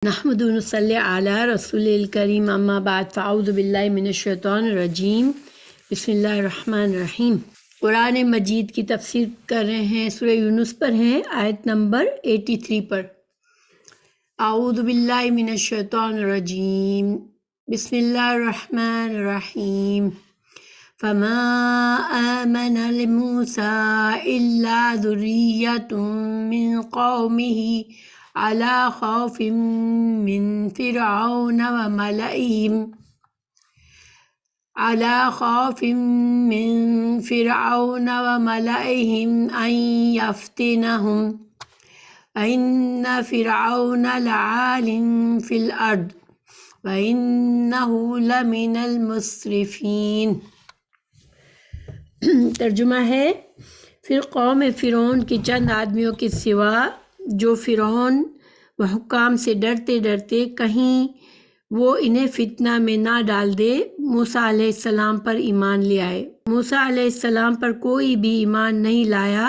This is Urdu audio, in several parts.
نحمد و نصلی علی رسول الکریم اما بعد فاعوذ باللہ من الشیطان الرجیم بسم اللہ الرحمن الرحیم۔ قرآن مجید کی تفسیر کر رہے ہیں، سورہ یونس پر ہیں، آیت نمبر 83 پر۔ اعوذ باللہ من الشیطان الرجیم بسم اللہ الرحمن الرحیم۔ فما آمن لموسى إلا ذرية من قومه على خوف من فرعون وملئهم أن يفتنهم وإن فرعون لعال في الأرض وإنه لمن المسرفين۔ ترجمہ ہے، پھر قوم فرعون کے چند آدمیوں کے سوا جو فرعون و حکام سے ڈرتے ڈرتے کہیں وہ انہیں فتنہ میں نہ ڈال دے، موسیٰ علیہ السلام پر ایمان لے آئے۔ موسیٰ علیہ السلام پر کوئی بھی ایمان نہیں لایا۔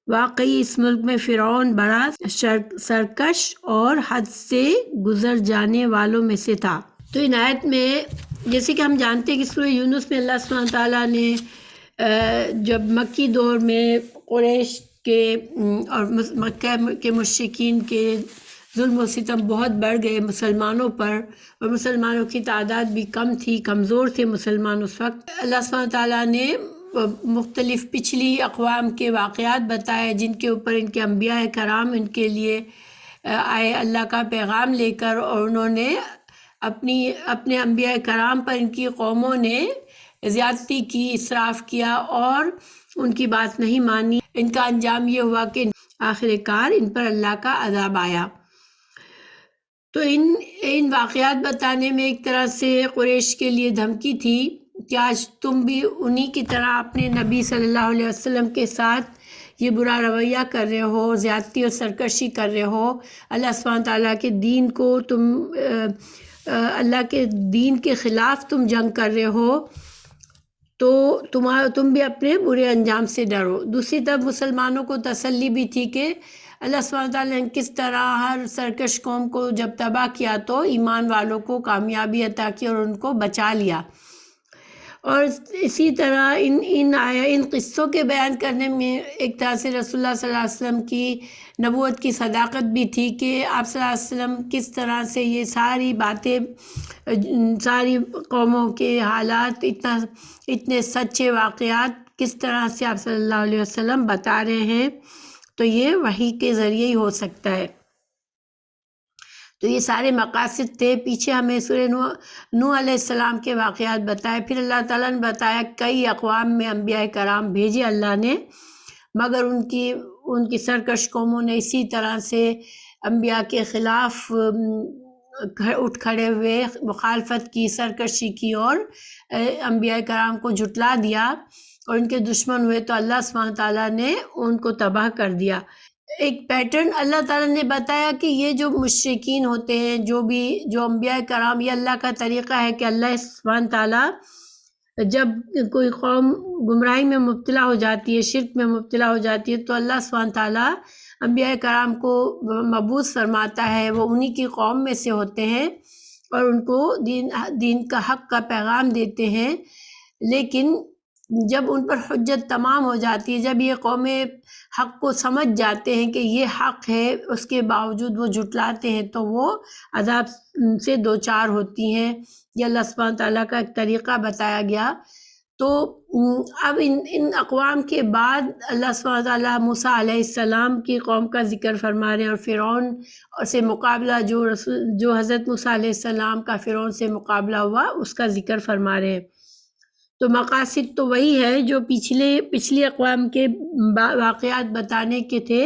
واقعی اس ملک میں فرعون بڑا سرکش اور حد سے گزر جانے والوں میں سے تھا۔ تو ان آیت میں جیسے کہ ہم جانتے ہیں کہ سورہ یونس میں اللہ سبحانہ تعالیٰ نے جب مکی دور میں قریش کے اور مکہ کے مشرکین کے ظلم و ستم بہت بڑھ گئے مسلمانوں پر، اور مسلمانوں کی تعداد بھی کم تھی، کمزور تھے مسلمان اس وقت، اللہ سبحانہ تعالیٰ نے مختلف پچھلی اقوام کے واقعات بتائے جن کے اوپر ان کے انبیاء کرام ان کے لیے آئے اللہ کا پیغام لے کر، اور انہوں نے اپنے انبیاء کرام پر ان کی قوموں نے زیادتی کی، اسراف کیا اور ان کی بات نہیں مانی۔ ان کا انجام یہ ہوا کہ آخر کار ان پر اللہ کا عذاب آیا۔ تو ان واقعات بتانے میں ایک طرح سے قریش کے لیے دھمکی تھی کہ آج تم بھی انہی کی طرح اپنے نبی صلی اللہ علیہ وسلم کے ساتھ یہ برا رویہ کر رہے ہو، زیادتی اور سرکشی کر رہے ہو، اللہ سبحانہ تعالیٰ کے دین کو اللہ کے دین کے خلاف تم جنگ کر رہے ہو، تو تم بھی اپنے برے انجام سے ڈرو۔ دوسری طرف مسلمانوں کو تسلی بھی تھی کہ اللہ سبحانہ تعالیٰ نے کس طرح ہر سرکش قوم کو جب تباہ کیا تو ایمان والوں کو کامیابی عطا کی اور ان کو بچا لیا۔ اور اسی طرح ان قصوں کے بیان کرنے میں ایک طرح سے رسول اللہ صلی اللہ علیہ وسلم کی نبوت کی صداقت بھی تھی کہ آپ صلی اللہ علیہ وسلم کس طرح سے یہ ساری باتیں، ساری قوموں کے حالات، اتنے سچے واقعات کس طرح سے آپ صلی اللہ علیہ وسلم بتا رہے ہیں، تو یہ وحی کے ذریعے ہی ہو سکتا ہے۔ تو یہ سارے مقاصد تھے۔ پیچھے ہمیں سورہ نوح علیہ السلام کے واقعات بتائے، پھر اللہ تعالیٰ نے بتایا کئی اقوام میں انبیاء کرام بھیجے اللہ نے، مگر ان کی سرکش قوموں نے اسی طرح سے انبیاء کے خلاف اٹھ کھڑے ہوئے، مخالفت کی، سرکشی کی اور انبیاء کرام کو جھٹلا دیا اور ان کے دشمن ہوئے، تو اللہ سبحانہ تعالیٰ نے ان کو تباہ کر دیا۔ ایک پیٹرن اللہ تعالیٰ نے بتایا کہ یہ جو مشرکین ہوتے ہیں، جو انبیاء کرام، یہ اللہ کا طریقہ ہے کہ اللہ سبحانہ تعالیٰ جب کوئی قوم گمراہی میں مبتلا ہو جاتی ہے، شرک میں مبتلا ہو جاتی ہے، تو اللہ سبحانہ تعالیٰ انبیاء کرام کو مبعوث فرماتا ہے، وہ انہی کی قوم میں سے ہوتے ہیں اور ان کو دین کا حق کا پیغام دیتے ہیں۔ لیکن جب ان پر حجت تمام ہو جاتی ہے، جب یہ قومیں حق کو سمجھ جاتے ہیں کہ یہ حق ہے، اس کے باوجود وہ جھٹلاتے ہیں، تو وہ عذاب سے دوچار ہوتی ہیں۔ یہ اللہ سبحانہ تعالیٰ کا ایک طریقہ بتایا گیا۔ تو اب ان اقوام کے بعد اللہ سبحانہ تعالیٰ موسیٰ علیہ السلام کی قوم کا ذکر فرما رہے ہیں، اور فرعون سے مقابلہ جو حضرت موسیٰ علیہ السلام کا فرعون سے مقابلہ ہوا، اس کا ذکر فرما رہے ہیں۔ تو مقاصد تو وہی ہے جو پچھلی اقوام کے واقعات بتانے کے تھے،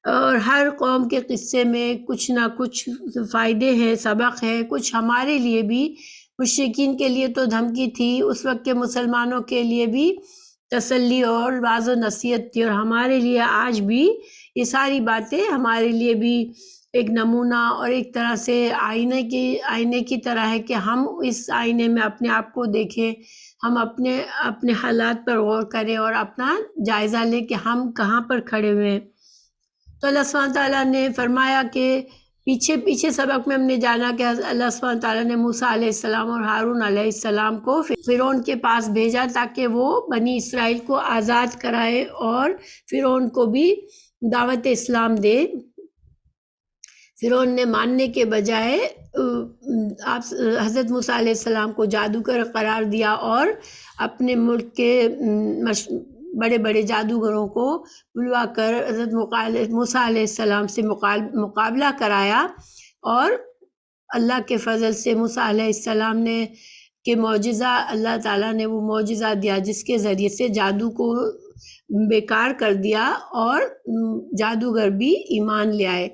اور ہر قوم کے قصے میں کچھ نہ کچھ فائدے ہیں، سبق ہے، کچھ ہمارے لیے بھی۔ مشرکین کے لیے تو دھمکی تھی، اس وقت کے مسلمانوں کے لیے بھی تسلی اور واعظ و نصیحت تھی، اور ہمارے لیے آج بھی یہ ساری باتیں ہمارے لیے بھی ایک نمونہ اور ایک طرح سے آئینے کی طرح ہے کہ ہم اس آئینے میں اپنے آپ کو دیکھیں، ہم اپنے حالات پر غور کریں اور اپنا جائزہ لیں کہ ہم کہاں پر کھڑے ہوئے ہیں۔ تو اللہ سبحانہ تعالیٰ نے فرمایا کہ پیچھے سبق میں ہم نے جانا کہ اللہ سبحانہ تعالیٰ نے موسیٰ علیہ السلام اور ہارون علیہ السلام کو فرعون کے پاس بھیجا تاکہ وہ بنی اسرائیل کو آزاد کرائے اور فرعون کو بھی دعوت اسلام دے۔ فرعون نے ماننے کے بجائے حضرت موسیٰ علیہ السلام کو جادوگر قرار دیا اور اپنے ملک کے بڑے بڑے جادوگروں کو بلوا کر حضرت موسیٰ علیہ السلام سے مقابلہ کرایا، اور اللہ کے فضل سے موسیٰ علیہ السلام نے کہ معجزہ اللہ تعالیٰ نے وہ معجزہ دیا جس کے ذریعے سے جادو کو بیکار کر دیا اور جادوگر بھی ایمان لے آئے۔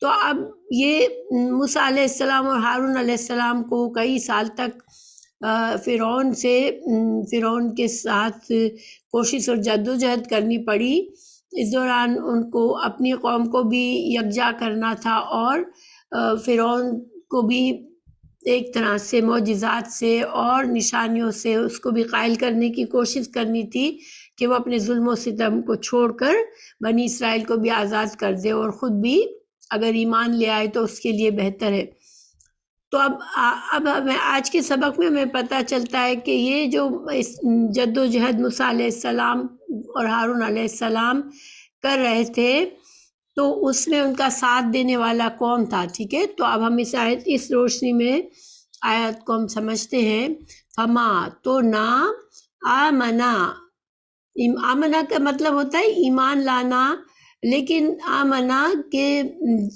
تو اب یہ موسیٰ علیہ السلام اور ہارون علیہ السلام کو کئی سال تک فرعون کے ساتھ کوشش اور جدوجہد کرنی پڑی۔ اس دوران ان کو اپنی قوم کو بھی یکجا کرنا تھا اور فرعون کو بھی ایک طرح سے معجزات سے اور نشانیوں سے اس کو بھی قائل کرنے کی کوشش کرنی تھی کہ وہ اپنے ظلم و ستم کو چھوڑ کر بنی اسرائیل کو بھی آزاد کر دے اور خود بھی اگر ایمان لے آئے تو اس کے لیے بہتر ہے۔ تو اب ہمیں آج کے سبق میں ہمیں پتہ چلتا ہے کہ یہ جو جد و جہد موسیٰ علیہ السلام اور ہارون علیہ السلام کر رہے تھے تو اس میں ان کا ساتھ دینے والا کون تھا، ٹھیک ہے۔ تو اب ہم اس روشنی میں آیت کو ہم سمجھتے ہیں۔ فما تو نہ آمنا، آمنا کا مطلب ہوتا ہے ایمان لانا، لیکن آمنا کے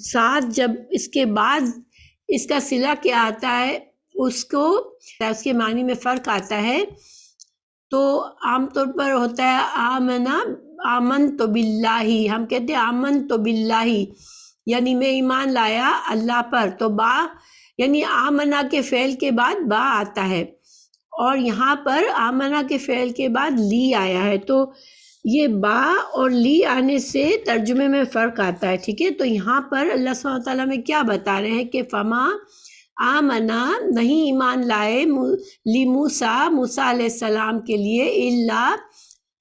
ساتھ جب اس کے بعد اس کا صلہ کیا آتا ہے اس کے معنی میں فرق آتا ہے۔ تو عام طور پر ہوتا ہے آمنا، آمن تو باللہ، ہم کہتے ہیں آمن تو باللہ یعنی میں ایمان لایا اللہ پر، تو با یعنی آمنا کے فعل کے بعد با آتا ہے، اور یہاں پر آمنا کے فعل کے بعد لی آیا ہے، تو یہ با اور لی آنے سے ترجمے میں فرق آتا ہے، ٹھیک ہے۔ تو یہاں پر اللہ سبحانہ تعالیٰ میں کیا بتا رہے ہیں کہ فما آمنا، نہیں ایمان لائے لی موسیٰ علیہ السلام کے لیے، الا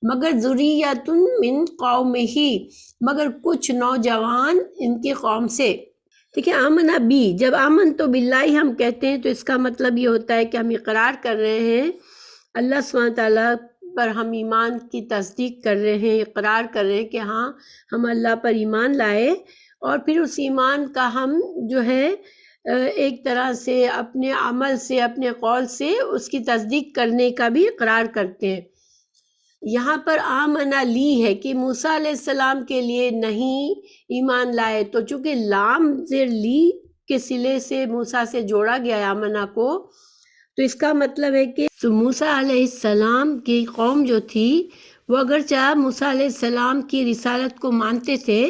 مگر ذریۃ من قومہ، مگر کچھ نوجوان ان کی قوم سے، ٹھیک ہے۔ آمنا بھی، جب آمن تو باللہ ہم کہتے ہیں تو اس کا مطلب یہ ہوتا ہے کہ ہم اقرار کر رہے ہیں اللہ سبحانہ تعالیٰ پر، ہم ایمان کی تصدیق کر رہے ہیں، اقرار کر رہے ہیں کہ ہاں ہم اللہ پر ایمان لائے، اور پھر اس ایمان کا ہم جو ہے ایک طرح سے اپنے عمل سے، اپنے قول سے اس کی تصدیق کرنے کا بھی اقرار کرتے ہیں۔ یہاں پر آمنا لی ہے کہ موسیٰ علیہ السلام کے لیے نہیں ایمان لائے، تو چونکہ لام زیر لی کے صلے سے موسیٰ سے جوڑا گیا ہے آمنا کو، تو اس کا مطلب ہے کہ موسیٰ علیہ السلام کی قوم جو تھی وہ اگرچہ موسیٰ علیہ السلام کی رسالت کو مانتے تھے،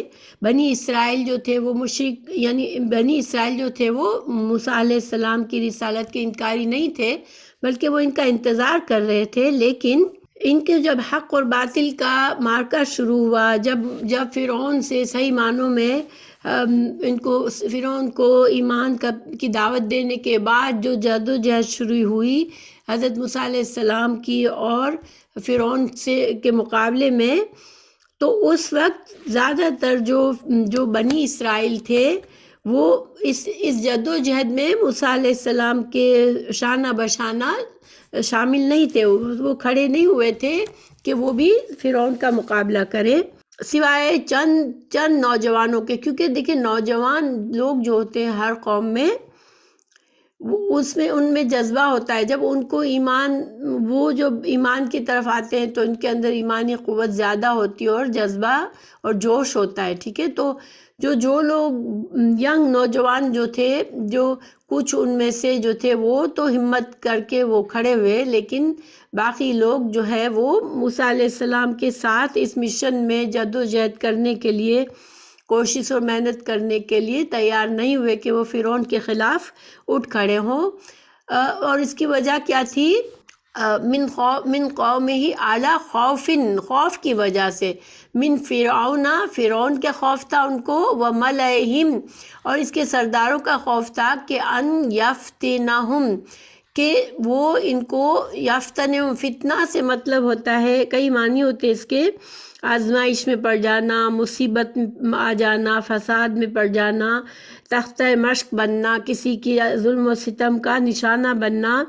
بنی اسرائیل جو تھے وہ مشرک، یعنی بنی اسرائیل جو تھے وہ موسیٰ علیہ السلام کی رسالت کے انکاری نہیں تھے، بلکہ وہ ان کا انتظار کر رہے تھے، لیکن ان کے جب حق اور باطل کا معرکہ شروع ہوا، جب فرعون سے صحیح معنوں میں فرعون کو ایمان کی دعوت دینے کے بعد جو جدوجہد شروع ہوئی حضرت موسیٰ علیہ السلام کی اور فرعون کے مقابلے میں، تو اس وقت زیادہ تر جو بنی اسرائیل تھے وہ اس جدوجہد میں موسیٰ علیہ السلام کے شانہ بشانہ شامل نہیں تھے، وہ کھڑے نہیں ہوئے تھے کہ وہ بھی فرعون کا مقابلہ کرے، سوائے چند نوجوانوں کے، کیونکہ دیکھیں نوجوان لوگ جو ہوتے ہیں ہر قوم میں، اس میں ان میں جذبہ ہوتا ہے، جب ان کو وہ جو ایمان کی طرف آتے ہیں تو ان کے اندر ایمانی قوت زیادہ ہوتی ہے اور جذبہ اور جوش ہوتا ہے، ٹھیک ہے۔ تو جو لوگ ینگ نوجوان جو تھے، جو کچھ ان میں سے جو تھے وہ تو ہمت کر کے وہ کھڑے ہوئے، لیکن باقی لوگ جو ہے وہ موسیٰ علیہ السلام کے ساتھ اس مشن میں جدوجہد کرنے کے لیے، کوشش اور محنت کرنے کے لیے تیار نہیں ہوئے کہ وہ فرعون کے خلاف اٹھ کھڑے ہوں، اور اس کی وجہ کیا تھی؟ من قومہ اعلیٰ خوف کی وجہ سے، من فرعون کا خوف تھا ان کو، وملئہم اور اس کے سرداروں کا خوف تھا کہ ان یفتنہم، کہ وہ ان کو یفتنہم، فتنہ سے مطلب ہوتا ہے، کئی معنی ہوتے اس کے، آزمائش میں پڑ جانا، مصیبت میں آ جانا، فساد میں پڑ جانا، تختہ مشق بننا، کسی کی ظلم و ستم کا نشانہ بننا،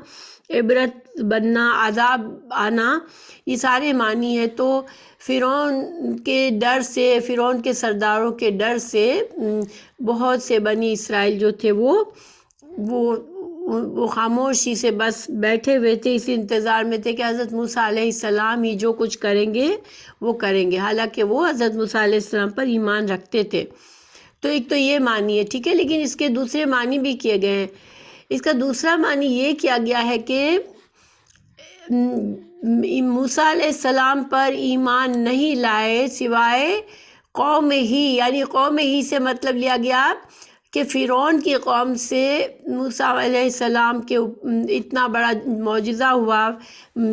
عبرت بننا، عذاب آنا، یہ سارے معنی ہیں۔ تو فرعون کے ڈر سے، فرعون کے سرداروں کے ڈر سے بہت سے بنی اسرائیل جو تھے وہ خاموشی سے بس بیٹھے ہوئے تھے، اس انتظار میں تھے کہ حضرت موسیٰ علیہ السلام ہی جو کچھ کریں گے وہ کریں گے، حالانکہ وہ حضرت موسیٰ علیہ السلام پر ایمان رکھتے تھے۔ تو ایک تو یہ معنی ہے، ٹھیک ہے، لیکن اس کے دوسرے معنی بھی کیے گئے ہیں۔ اس کا دوسرا معنی یہ کیا گیا ہے کہ موسیٰ علیہ السلام پر ایمان نہیں لائے سوائے قوم ہی، یعنی قوم ہی سے مطلب لیا گیا کہ فرعون کی قوم سے موسیٰ علیہ السلام کے اتنا بڑا معجزہ ہوا،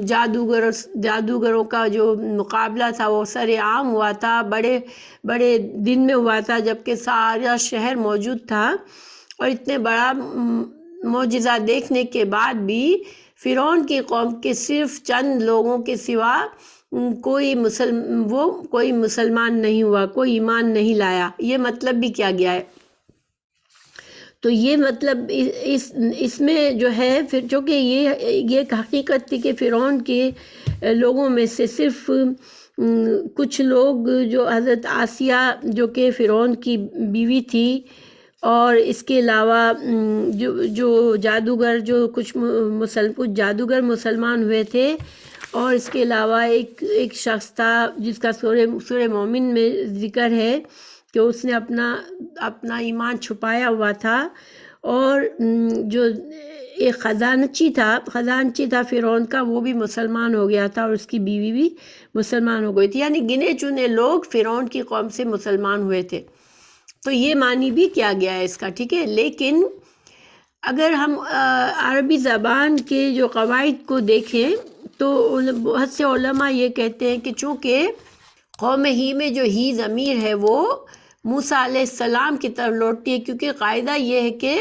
جادوگروں کا جو مقابلہ تھا وہ سر عام ہوا تھا، بڑے بڑے دن میں ہوا تھا، جبکہ سارا شہر موجود تھا، اور اتنے بڑا معجزہ دیکھنے کے بعد بھی فرعون کی قوم کے صرف چند لوگوں کے سوا کوئی مسلمان نہیں ہوا، کوئی ایمان نہیں لایا، یہ مطلب بھی کیا گیا ہے۔ تو یہ مطلب اس میں جو ہے پھر چونکہ یہ حقیقت تھی کہ فرعون کے لوگوں میں سے صرف کچھ لوگ، جو حضرت آسیہ جو کہ فرعون کی بیوی تھی، اور اس کے علاوہ جو جادوگر، جو کچھ جادوگر مسلمان ہوئے تھے، اور اس کے علاوہ ایک شخص تھا جس کا سورہ مومن میں ذکر ہے کہ اس نے اپنا ایمان چھپایا ہوا تھا، اور جو ایک خزانچی تھا فرعون کا، وہ بھی مسلمان ہو گیا تھا، اور اس کی بیوی بھی مسلمان ہو گئی تھی، یعنی گنے چنے لوگ فرعون کی قوم سے مسلمان ہوئے تھے۔ تو یہ معنی بھی کیا گیا ہے اس کا، ٹھیک ہے۔ لیکن اگر ہم عربی زبان کے جو قواعد کو دیکھیں تو بہت سے علماء یہ کہتے ہیں کہ چونکہ قوم ہی میں جو ہی ضمیر ہے وہ موسیٰ علیہ السلام کی طرف لوٹتی ہے، کیونکہ قاعدہ یہ ہے کہ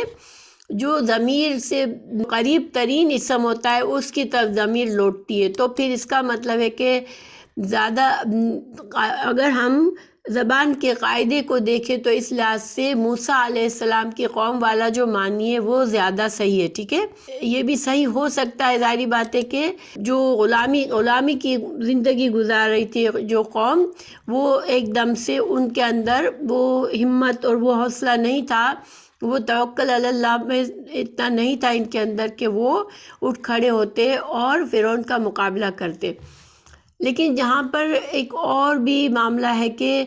جو ضمیر سے قریب ترین اسم ہوتا ہے اس کی طرف ضمیر لوٹتی ہے۔ تو پھر اس کا مطلب ہے کہ زیادہ اگر ہم زبان کے قاعدے کو دیکھیں تو اس لحاظ سے موسیٰ علیہ السلام کی قوم والا جو معنی ہے وہ زیادہ صحیح ہے، ٹھیک ہے۔ یہ بھی صحیح ہو سکتا ہے، ظاہری بات ہے کہ جو غلامی کی زندگی گزار رہی تھی جو قوم، وہ ایک دم سے ان کے اندر وہ ہمت اور وہ حوصلہ نہیں تھا، وہ توکل علی اللہ میں اتنا نہیں تھا ان کے اندر کہ وہ اٹھ کھڑے ہوتے اور فرعون کا مقابلہ کرتے۔ لیکن جہاں پر ایک اور بھی معاملہ ہے کہ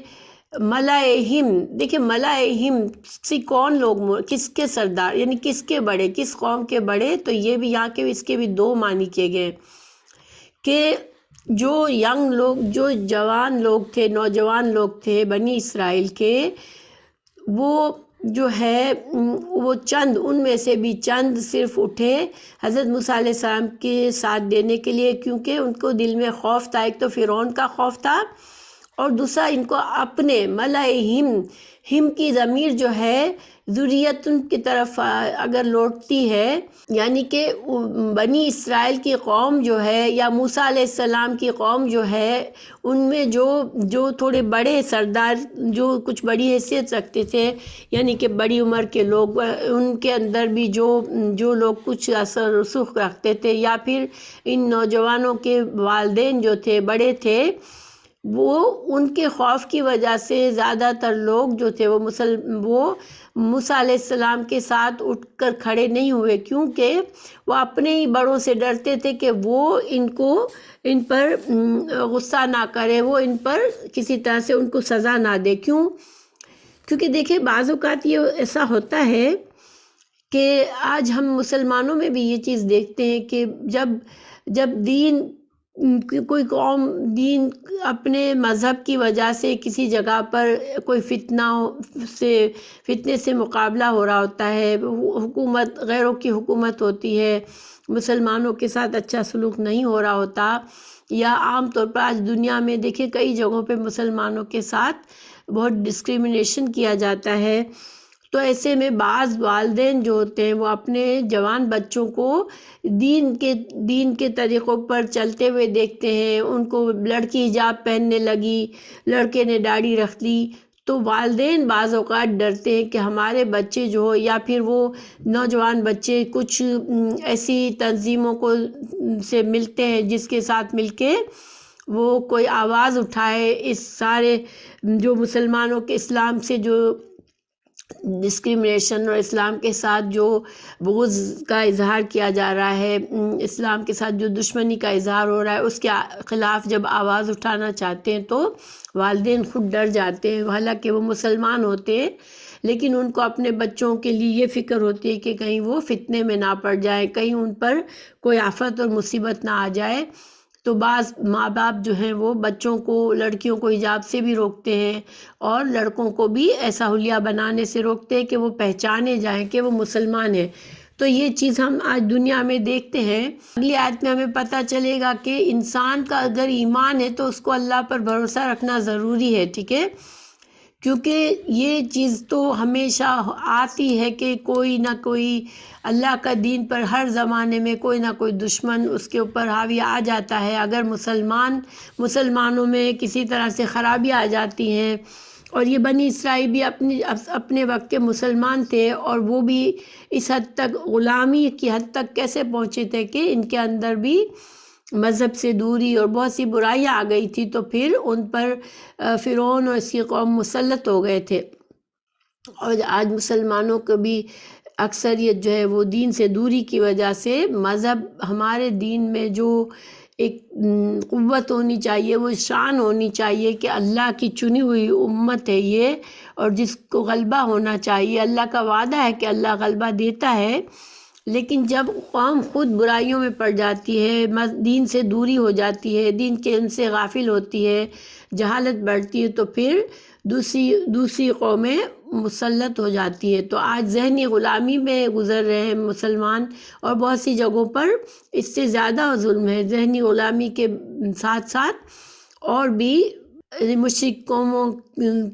ملائہم، دیکھیں ملائہم سے کون لوگ، کس کے سردار، یعنی کس کے بڑے، کس قوم کے بڑے، تو یہ بھی یہاں کے اس کے بھی دو معنی کیے گئے کہ جو ینگ لوگ، جو جوان لوگ تھے، نوجوان لوگ تھے بنی اسرائیل کے، وہ جو ہے وہ چند، ان میں سے بھی چند صرف اٹھے حضرت موسیٰ علیہ السلام کے ساتھ دینے کے لیے، کیونکہ ان کو دل میں خوف تھا، ایک تو فرعون کا خوف تھا، اور دوسرا ان کو اپنے ہم کی ضمیر جو ہے ذریت کی طرف اگر لوٹتی ہے، یعنی کہ بنی اسرائیل کی قوم جو ہے یا موسیٰ علیہ السلام کی قوم جو ہے، ان میں جو تھوڑے بڑے سردار، جو کچھ بڑی حیثیت رکھتے تھے، یعنی کہ بڑی عمر کے لوگ، ان کے اندر بھی جو لوگ کچھ اثر رسوخ رکھتے تھے، یا پھر ان نوجوانوں کے والدین جو تھے بڑے تھے، وہ ان کے خوف کی وجہ سے زیادہ تر لوگ جو تھے وہ موسیٰ علیہ السلام کے ساتھ اٹھ کر کھڑے نہیں ہوئے، کیونکہ وہ اپنے ہی بڑوں سے ڈرتے تھے کہ وہ ان پر غصہ نہ کرے، وہ ان پر کسی طرح سے ان کو سزا نہ دے۔ کیونکہ دیکھیں بعض اوقات یہ ایسا ہوتا ہے کہ آج ہم مسلمانوں میں بھی یہ چیز دیکھتے ہیں کہ جب کوئی قوم دین اپنے مذہب کی وجہ سے کسی جگہ پر کوئی فتنے سے مقابلہ ہو رہا ہوتا ہے، حکومت، غیروں کی حکومت ہوتی ہے، مسلمانوں کے ساتھ اچھا سلوک نہیں ہو رہا ہوتا، یا عام طور پر آج دنیا میں دیکھیں کئی جگہوں پہ مسلمانوں کے ساتھ بہت ڈسکریمنیشن کیا جاتا ہے، تو ایسے میں بعض والدین جو ہوتے ہیں وہ اپنے جوان بچوں کو دین کے طریقوں پر چلتے ہوئے دیکھتے ہیں، ان کو لڑکی حجاب پہننے لگی، لڑکے نے داڑھی رکھ لی، تو والدین بعض اوقات ڈرتے ہیں کہ ہمارے بچے جو ہو یا پھر وہ نوجوان بچے کچھ ایسی تنظیموں کو سے ملتے ہیں جس کے ساتھ مل کے وہ کوئی آواز اٹھائے اس سارے جو مسلمانوں کے اسلام سے جو ڈسکریمنیشن اور اسلام کے ساتھ جو بغض کا اظہار کیا جا رہا ہے، اسلام کے ساتھ جو دشمنی کا اظہار ہو رہا ہے، اس کے خلاف جب آواز اٹھانا چاہتے ہیں تو والدین خود ڈر جاتے ہیں، حالانکہ وہ مسلمان ہوتے ہیں لیکن ان کو اپنے بچوں کے لیے یہ فکر ہوتی ہے کہ کہیں وہ فتنے میں نہ پڑ جائیں، کہیں ان پر کوئی آفت اور مصیبت نہ آ جائے۔ تو بعض ماں باپ جو ہیں وہ بچوں کو، لڑکیوں کو حجاب سے بھی روکتے ہیں اور لڑکوں کو بھی ایسا حلیہ بنانے سے روکتے ہیں کہ وہ پہچانے جائیں کہ وہ مسلمان ہیں۔ تو یہ چیز ہم آج دنیا میں دیکھتے ہیں۔ اگلی آیت میں ہمیں پتہ چلے گا کہ انسان کا اگر ایمان ہے تو اس کو اللہ پر بھروسہ رکھنا ضروری ہے، ٹھیک ہے، کیونکہ یہ چیز تو ہمیشہ آتی ہے کہ کوئی نہ کوئی اللہ کا دین پر ہر زمانے میں کوئی نہ کوئی دشمن اس کے اوپر حاوی آ جاتا ہے۔ اگر مسلمانوں میں کسی طرح سے خرابی آ جاتی ہیں، اور یہ بنی اسرائیل بھی اپنے وقت کے مسلمان تھے اور وہ بھی اس حد تک غلامی کی حد تک کیسے پہنچے تھے کہ ان کے اندر بھی مذہب سے دوری اور بہت سی برائیاں آ گئی تھی، تو پھر ان پر فرعون اور اس کی قوم مسلط ہو گئے تھے۔ اور آج مسلمانوں کو بھی اکثریت جو ہے وہ دین سے دوری کی وجہ سے مذہب، ہمارے دین میں جو ایک قوت ہونی چاہیے، وہ شان ہونی چاہیے کہ اللہ کی چنی ہوئی امت ہے یہ، اور جس کو غلبہ ہونا چاہیے۔ اللہ کا وعدہ ہے کہ اللہ غلبہ دیتا ہے، لیکن جب قوم خود برائیوں میں پڑ جاتی ہے، دین سے دوری ہو جاتی ہے، دین کے ان سے غافل ہوتی ہے، جہالت بڑھتی ہے، تو پھر دوسری قومیں مسلط ہو جاتی ہے۔ تو آج ذہنی غلامی میں گزر رہے ہیں مسلمان، اور بہت سی جگہوں پر اس سے زیادہ ظلم ہے۔ ذہنی غلامی کے ساتھ ساتھ اور بھی مشرک قوموں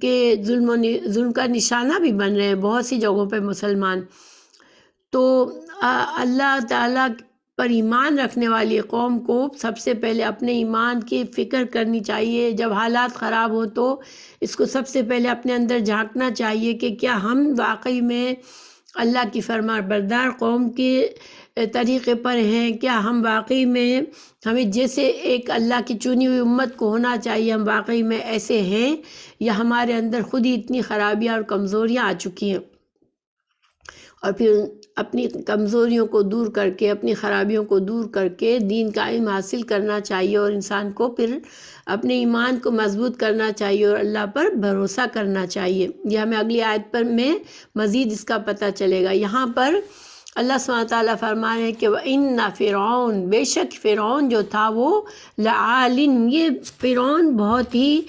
کے ظلم کا نشانہ بھی بن رہے ہیں بہت سی جگہوں پہ مسلمان۔ تو اللہ تعالیٰ پر ایمان رکھنے والی قوم کو سب سے پہلے اپنے ایمان کی فکر کرنی چاہیے۔ جب حالات خراب ہوں تو اس کو سب سے پہلے اپنے اندر جھانکنا چاہیے کہ کیا ہم واقعی میں اللہ کی فرما بردار قوم کے طریقے پر ہیں، کیا ہم واقعی میں ہمیں جیسے ایک اللہ کی چنی ہوئی امت کو ہونا چاہیے، ہم واقعی میں ایسے ہیں، یا ہمارے اندر خود ہی اتنی خرابیاں اور کمزوریاں آ چکی ہیں۔ اور پھر اپنی کمزوریوں کو دور کر کے، اپنی خرابیوں کو دور کر کے دین کا علم حاصل کرنا چاہیے، اور انسان کو پھر اپنے ایمان کو مضبوط کرنا چاہیے اور اللہ پر بھروسہ کرنا چاہیے۔ یہ ہمیں اگلی آیت پر میں مزید اس کا پتہ چلے گا۔ یہاں پر اللہ سبحانہ تعالیٰ فرما رہے ہیں کہ وَإِنَّ فرعون، بے شک فرعون جو تھا وہ لعال، یہ فرعون بہت ہی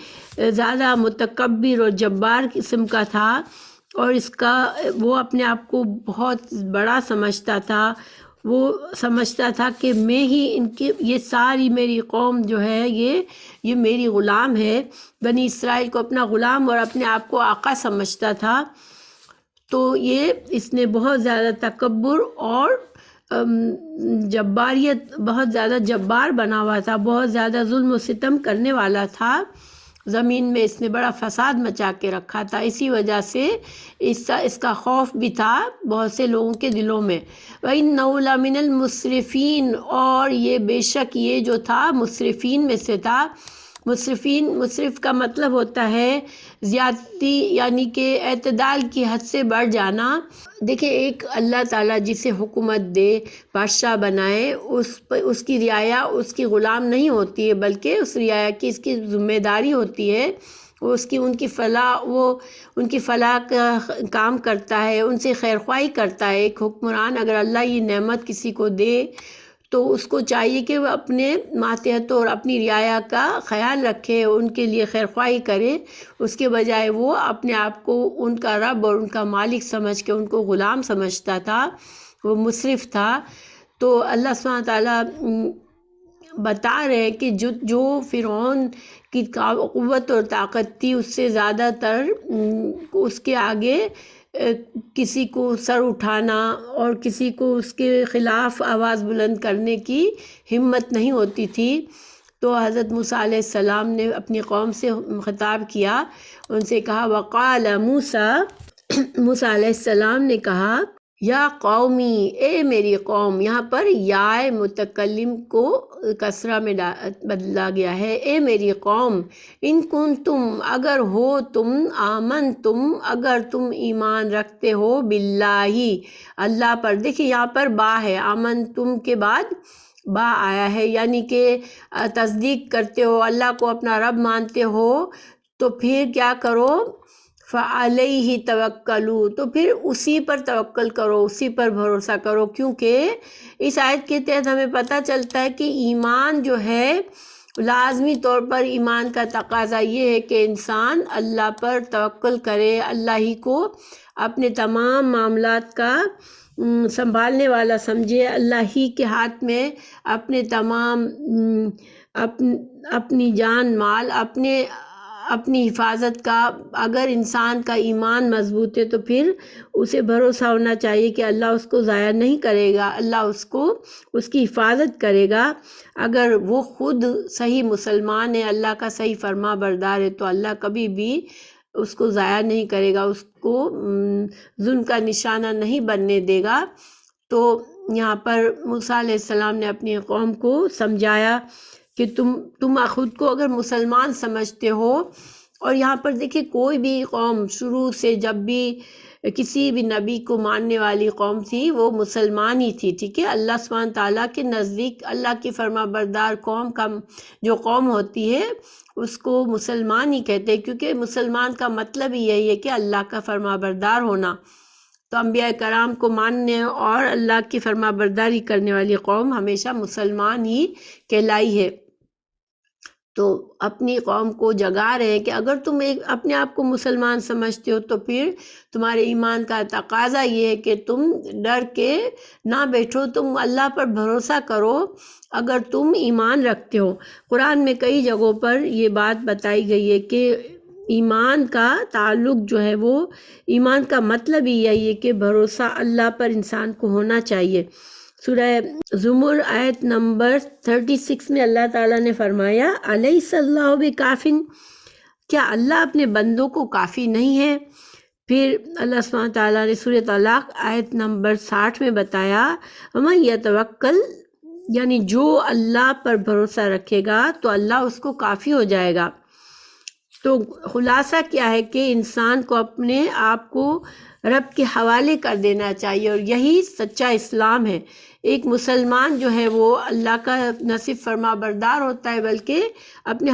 زیادہ متکبر اور جبار قسم کا تھا، اور وہ اپنے آپ کو بہت بڑا سمجھتا تھا۔ وہ سمجھتا تھا کہ میں ہی یہ ساری میری قوم جو ہے یہ میری غلام ہے۔ بنی اسرائیل کو اپنا غلام اور اپنے آپ کو آقا سمجھتا تھا۔ تو اس نے بہت زیادہ تکبر اور جباریت، بہت زیادہ جبار بنا ہوا تھا، بہت زیادہ ظلم و ستم کرنے والا تھا۔ زمین میں اس نے بڑا فساد مچا کے رکھا تھا، اسی وجہ سے اس کا خوف بھی تھا بہت سے لوگوں کے دلوں میں۔ وَإِنَّهُ لَمِنَ الْمُسْرِفِينَ، اور یہ بے شک یہ جو تھا مسرفین میں سے تھا۔ مصرف کا مطلب ہوتا ہے زیادتی، یعنی کہ اعتدال کی حد سے بڑھ جانا۔ دیکھیں، ایک اللہ تعالیٰ جسے حکومت دے، بادشاہ بنائے، اس کی رعایا اس کی غلام نہیں ہوتی ہے، بلکہ اس رعایا کی اس کی ذمہ داری ہوتی ہے۔ وہ ان کی فلاح کا کام کرتا ہے، ان سے خیرخواہی کرتا ہے۔ ایک حکمران اگر اللہ یہ نعمت کسی کو دے تو اس کو چاہیے کہ وہ اپنے ماتحت اور اپنی رعایا کا خیال رکھے، ان کے لیے خیرخواہی کرے، اس کے بجائے وہ اپنے آپ کو ان کا رب اور ان کا مالک سمجھ کے ان کو غلام سمجھتا تھا، وہ مسرف تھا۔ تو اللہ سبحانہ تعالیٰ بتا رہے کہ جو فرعون کی قوت اور طاقت تھی، اس سے زیادہ تر اس کے آگے کسی کو سر اٹھانا اور کسی کو اس کے خلاف آواز بلند کرنے کی ہمت نہیں ہوتی تھی۔ تو حضرت موسیٰ علیہ السلام نے اپنی قوم سے خطاب کیا، ان سے کہا وقال موسیٰ، موسیٰ علیہ السلام نے کہا یا قومی، اے میری قوم، یہاں پر یا متکلم کو کسرہ میں بدلا گیا ہے، اے میری قوم، ان کنتم، اگر ہو تم، آمن تم، اگر تم ایمان رکھتے ہو، باللہ، اللہ پر۔ دیکھیے یہاں پر با ہے، آمن تم کے بعد با آیا ہے، یعنی کہ تصدیق کرتے ہو، اللہ کو اپنا رب مانتے ہو، تو پھر کیا کرو، فعلیہ توکلوا، تو پھر اسی پر توکل کرو، اسی پر بھروسہ کرو، کیونکہ اس آیت کے تحت ہمیں پتہ چلتا ہے کہ ایمان جو ہے لازمی طور پر، ایمان کا تقاضا یہ ہے کہ انسان اللہ پر توکل کرے، اللہ ہی کو اپنے تمام معاملات کا سنبھالنے والا سمجھے، اللہ ہی کے ہاتھ میں اپنے تمام اپنی جان مال، اپنی حفاظت کا، اگر انسان کا ایمان مضبوط ہے تو پھر اسے بھروسہ ہونا چاہیے کہ اللہ اس کو ضائع نہیں کرے گا، اللہ اس کی حفاظت کرے گا۔ اگر وہ خود صحیح مسلمان ہے، اللہ کا صحیح فرما بردار ہے، تو اللہ کبھی بھی اس کو ضائع نہیں کرے گا، اس کو ظلم کا نشانہ نہیں بننے دے گا۔ تو یہاں پر موسیٰ علیہ السلام نے اپنی قوم کو سمجھایا کہ تم خود کو اگر مسلمان سمجھتے ہو، اور یہاں پر دیکھیں کوئی بھی قوم شروع سے جب بھی کسی بھی نبی کو ماننے والی قوم تھی وہ مسلمان ہی تھی، ٹھیک ہے۔ اللہ سبحانہ تعالیٰ کے نزدیک اللہ کی فرما بردار قوم کا جو قوم ہوتی ہے اس کو مسلمان ہی کہتے ہیں، کیونکہ مسلمان کا مطلب ہی یہی ہے کہ اللہ کا فرما بردار ہونا۔ تو انبیاء کرام کو ماننے اور اللہ کی فرما برداری کرنے والی قوم ہمیشہ مسلمان ہی کہلائی ہے۔ تو اپنی قوم کو جگا رہے ہیں کہ اگر تم اپنے آپ کو مسلمان سمجھتے ہو تو پھر تمہارے ایمان کا تقاضا یہ ہے کہ تم ڈر کے نہ بیٹھو، تم اللہ پر بھروسہ کرو اگر تم ایمان رکھتے ہو۔ قرآن میں کئی جگہوں پر یہ بات بتائی گئی ہے کہ ایمان کا تعلق جو ہے وہ، ایمان کا مطلب ہی یہی ہے کہ بھروسہ اللہ پر انسان کو ہونا چاہیے۔ سورہ زمر آیت نمبر 36 میں اللہ تعالیٰ نے فرمایا الیس اللہ بکافٍ، کیا اللہ اپنے بندوں کو کافی نہیں ہے؟ پھر اللہ سبحانہ تعالیٰ نے سورہ طلاق آیت نمبر 60 میں بتایا وَمَن يَتَوَکَّل، یعنی جو اللہ پر بھروسہ رکھے گا تو اللہ اس کو کافی ہو جائے گا۔ تو خلاصہ کیا ہے کہ انسان کو اپنے آپ کو رب کے حوالے کر دینا چاہیے، اور یہی سچا اسلام ہے۔ ایک مسلمان جو ہے وہ اللہ کا نہ صرف فرما بردار ہوتا ہے بلکہ اپنے